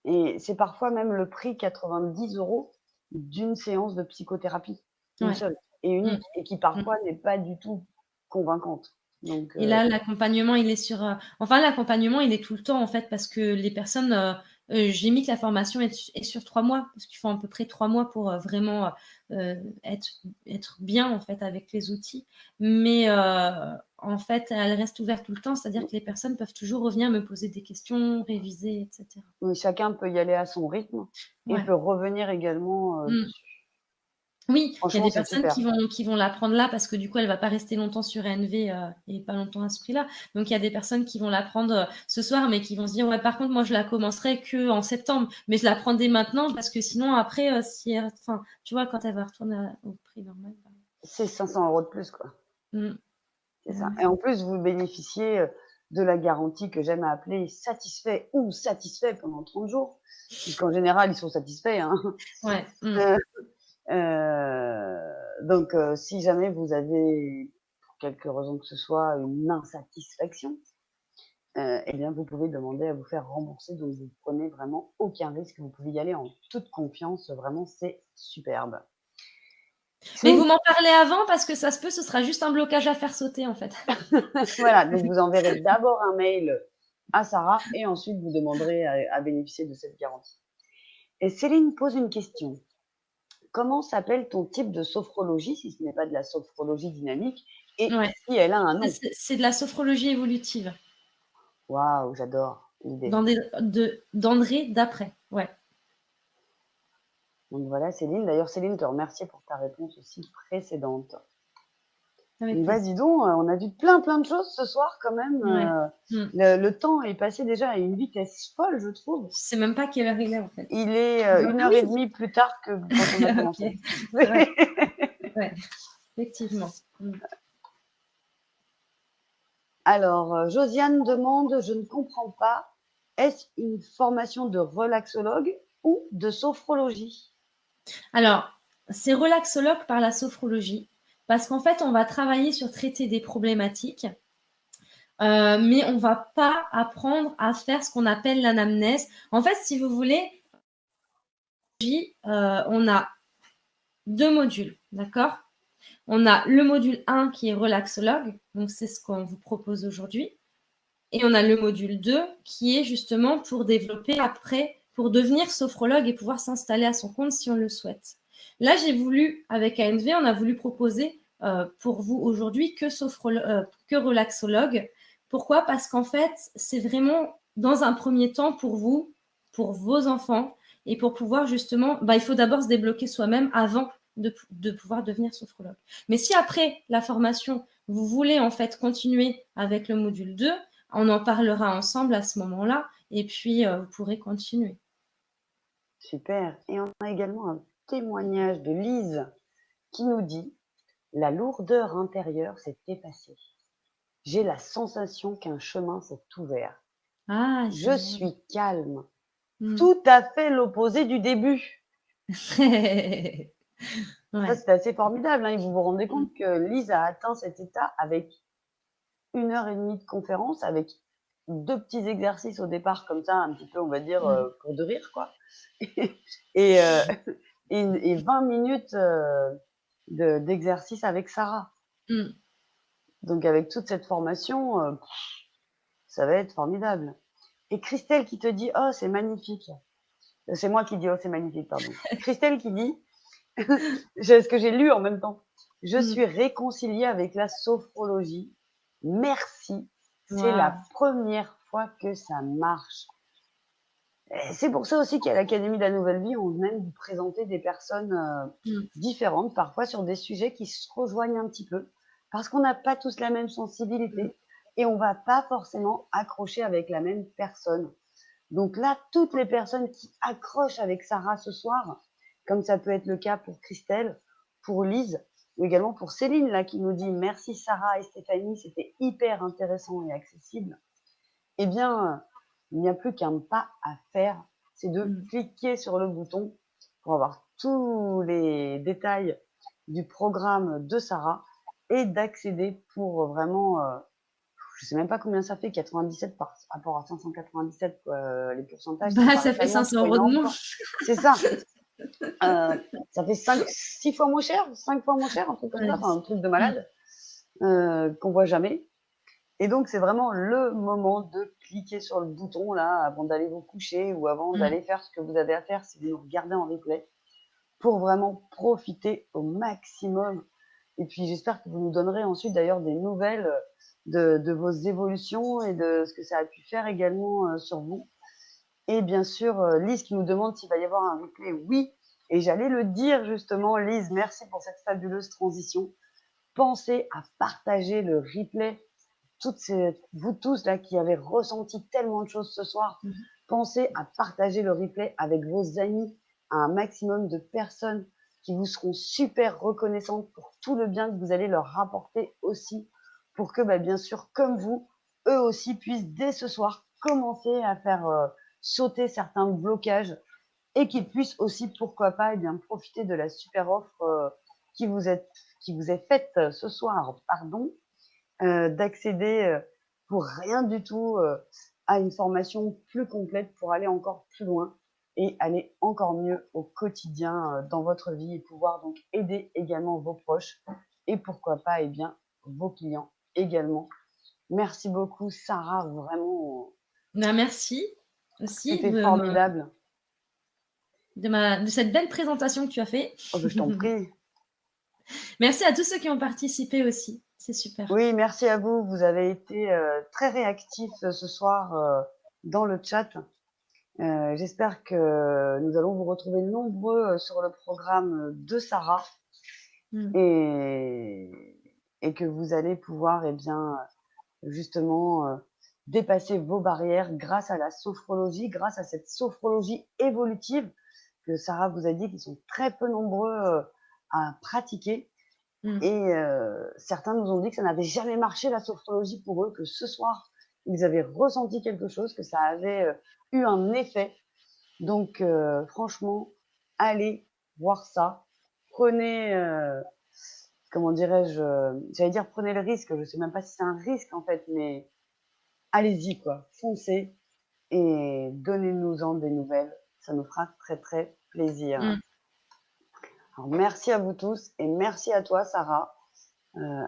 Et c'est parfois même le prix 90 € d'une séance de psychothérapie, une Ouais. seule et Mm, unique, et qui mm. parfois n'est pas du tout convaincante. Donc, Et là, l'accompagnement, il est sur. Enfin, l'accompagnement, il est tout le temps, en fait, parce que les personnes. J'ai mis que la formation est sur 3 mois, parce qu'il faut à peu près 3 mois pour vraiment être bien, en fait, avec les outils. Mais en fait, elle reste ouverte tout le temps, c'est-à-dire que les personnes peuvent toujours revenir me poser des questions, réviser, etc. oui, chacun peut y aller à son rythme et Ouais. peut revenir également Mm. dessus. Oui, il y a Franchement, des c'est personnes super. qui vont la prendre là parce que du coup, elle va pas rester longtemps sur NV et pas longtemps à ce prix-là. Donc, il y a des personnes qui vont la prendre ce soir, mais qui vont se dire, ouais, par contre, moi, je la commencerai que en septembre, mais je la prends dès maintenant parce que sinon, après, si enfin, tu vois, quand elle va retourner au prix normal. C'est 500 € de plus, quoi. Mm. C'est ça. Ouais. Et en plus, vous bénéficiez de la garantie que j'aime appeler satisfait ou satisfait pendant 30 jours, puisqu'en général, ils sont satisfaits. Hein. Ouais. Mm. Euh, donc, si jamais vous avez, pour quelque raison que ce soit, une insatisfaction, eh bien, vous pouvez demander à vous faire rembourser. Donc, vous prenez vraiment aucun risque. Vous pouvez y aller en toute confiance. Vraiment, c'est superbe. Mais vous Si, m'en parlez avant parce que ça se peut, ce sera juste un blocage à faire sauter, en fait. voilà, donc vous enverrez d'abord un mail à Sarah et ensuite vous demanderez à bénéficier de cette garantie. Et Céline pose une question. Comment s'appelle ton type de sophrologie si ce n'est pas de la sophrologie dynamique et Ouais. si elle a un Ça, nom? c'est de la sophrologie évolutive. Waouh, j'adore l'idée. D'André D'après. Ouais. Donc voilà, Céline. D'ailleurs, Céline, te remercier pour ta réponse aussi précédente. Avec Donc, bah, plaisir. dis donc, on a vu plein de choses ce soir quand même. Ouais. Mm. Le temps est passé déjà à une vitesse folle, je trouve. Je sais même pas quelle heure il est en fait. Il est Ah 1 h 30 plus tard que quand on a oui, commencé. ok. Ouais, ouais, effectivement. Mm. Alors, Josiane demande, je ne comprends pas, est-ce une formation de relaxologue ou de sophrologie? Alors, c'est relaxologue par la sophrologie, parce qu'en fait, on va travailler sur traiter des problématiques, mais on va pas apprendre à faire ce qu'on appelle l'anamnèse. En fait, si vous voulez, on a 2 modules, d'accord? On a le module 1 qui est relaxologue, donc c'est ce qu'on vous propose aujourd'hui. Et on a le module 2 qui est justement pour développer après, pour devenir sophrologue et pouvoir s'installer à son compte si on le souhaite. Là, j'ai voulu, avec ANV, on a voulu proposer pour vous aujourd'hui que relaxologue. Pourquoi? Parce qu'en fait, c'est vraiment dans un premier temps pour vous, pour vos enfants, et pour pouvoir justement, il faut d'abord se débloquer soi-même avant de pouvoir devenir sophrologue. Mais si après la formation, vous voulez en fait continuer avec le module 2, on en parlera ensemble à ce moment-là et puis vous pourrez continuer. Super. Et on a également un témoignage de Lise qui nous dit: la lourdeur intérieure s'est effacée. J'ai la sensation qu'un chemin s'est ouvert. Ah, Je génial. suis calme. Mm. Tout à fait l'opposé du début. Ouais. Ça, c'est assez formidable, hein. Et vous vous rendez compte que Lise a atteint cet état avec 1 heure et demie de conférence, avec 2 petits exercices au départ comme ça, un petit peu, on va dire, pour de rire, quoi. Et, et 20 minutes d'exercice avec Sarah. Mm. Donc avec toute cette formation, ça va être formidable. Et Christelle qui te dit: «Oh, c'est magnifique». C'est moi qui dis: «Oh, c'est magnifique», pardon. Christelle qui dit ce que j'ai lu en même temps: «Je suis réconciliée avec la sophrologie. Merci, c'est la Wow. première fois que ça marche». Et c'est pour ça aussi qu'à l'Académie de la Nouvelle Vie, on aime vous présenter des personnes différentes, parfois sur des sujets qui se rejoignent un petit peu, parce qu'on n'a pas tous la même sensibilité et on va pas forcément accrocher avec la même personne. Donc là, toutes les personnes qui accrochent avec Sarah ce soir, comme ça peut être le cas pour Christelle, pour Lise, ou également pour Céline, là, qui nous dit merci Sarah et Stéphanie, c'était hyper intéressant et accessible. Eh bien, il n'y a plus qu'un pas à faire, c'est de cliquer sur le bouton pour avoir tous les détails du programme de Sarah et d'accéder pour vraiment, je sais même pas combien ça fait, 97 par rapport à 597, les pourcentages, ça paraît Ça fait tellement 500 trop € de énorme, moins. quoi. C'est ça. Ça fait 6 fois moins cher, 5 fois moins cher, un truc comme ça, enfin un truc de malade, qu'on voit jamais. Et donc, c'est vraiment le moment de cliquer sur le bouton là, avant d'aller vous coucher ou avant d'aller faire ce que vous avez à faire si vous nous regardez en replay, pour vraiment profiter au maximum. Et puis, j'espère que vous nous donnerez ensuite d'ailleurs des nouvelles de vos évolutions et de ce que ça a pu faire également sur vous. Et bien sûr, Lise qui nous demande s'il va y avoir un replay. Oui, et j'allais le dire justement, Lise, merci pour cette fabuleuse transition. Pensez à partager le replay. Vous tous là qui avez ressenti tellement de choses ce soir, pensez à partager le replay avec vos amis, à un maximum de personnes qui vous seront super reconnaissantes pour tout le bien que vous allez leur rapporter aussi, pour que bien sûr, comme vous, eux aussi puissent dès ce soir commencer à faire sauter certains blocages et qu'ils puissent aussi, pourquoi pas, profiter de la super offre qui vous est faite ce soir, pardon, d'accéder pour rien du tout à une formation plus complète pour aller encore plus loin et aller encore mieux au quotidien dans votre vie et pouvoir donc aider également vos proches et pourquoi pas vos clients également. Merci beaucoup Sarah, vraiment Merci aussi c'était formidable. de cette belle présentation que tu as fait. Oh, je t'en prie. Merci à tous ceux qui ont participé aussi. C'est super. Oui, merci à vous. Vous avez été très réactifs ce soir dans le chat. J'espère que nous allons vous retrouver nombreux sur le programme de Sarah et, et que vous allez pouvoir justement dépasser vos barrières grâce à la sophrologie, grâce à cette sophrologie évolutive que Sarah vous a dit qu'ils sont très peu nombreux à pratiquer. Et certains nous ont dit que ça n'avait jamais marché la sophrologie pour eux, que ce soir, ils avaient ressenti quelque chose, que ça avait eu un effet. Donc, franchement, allez voir ça. Prenez, comment dirais-je, j'allais dire prenez le risque, je sais même pas si c'est un risque en fait, mais allez-y quoi, foncez et donnez-nous-en des nouvelles. Ça nous fera très très plaisir. Mm. Alors, merci à vous tous et merci à toi, Sarah.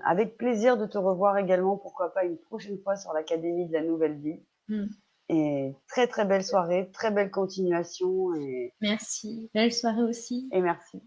Avec plaisir de te revoir également, pourquoi pas une prochaine fois sur l'Académie de la Nouvelle Vie. Mm. Et très très belle soirée, très belle continuation Merci. Belle soirée aussi. et merci.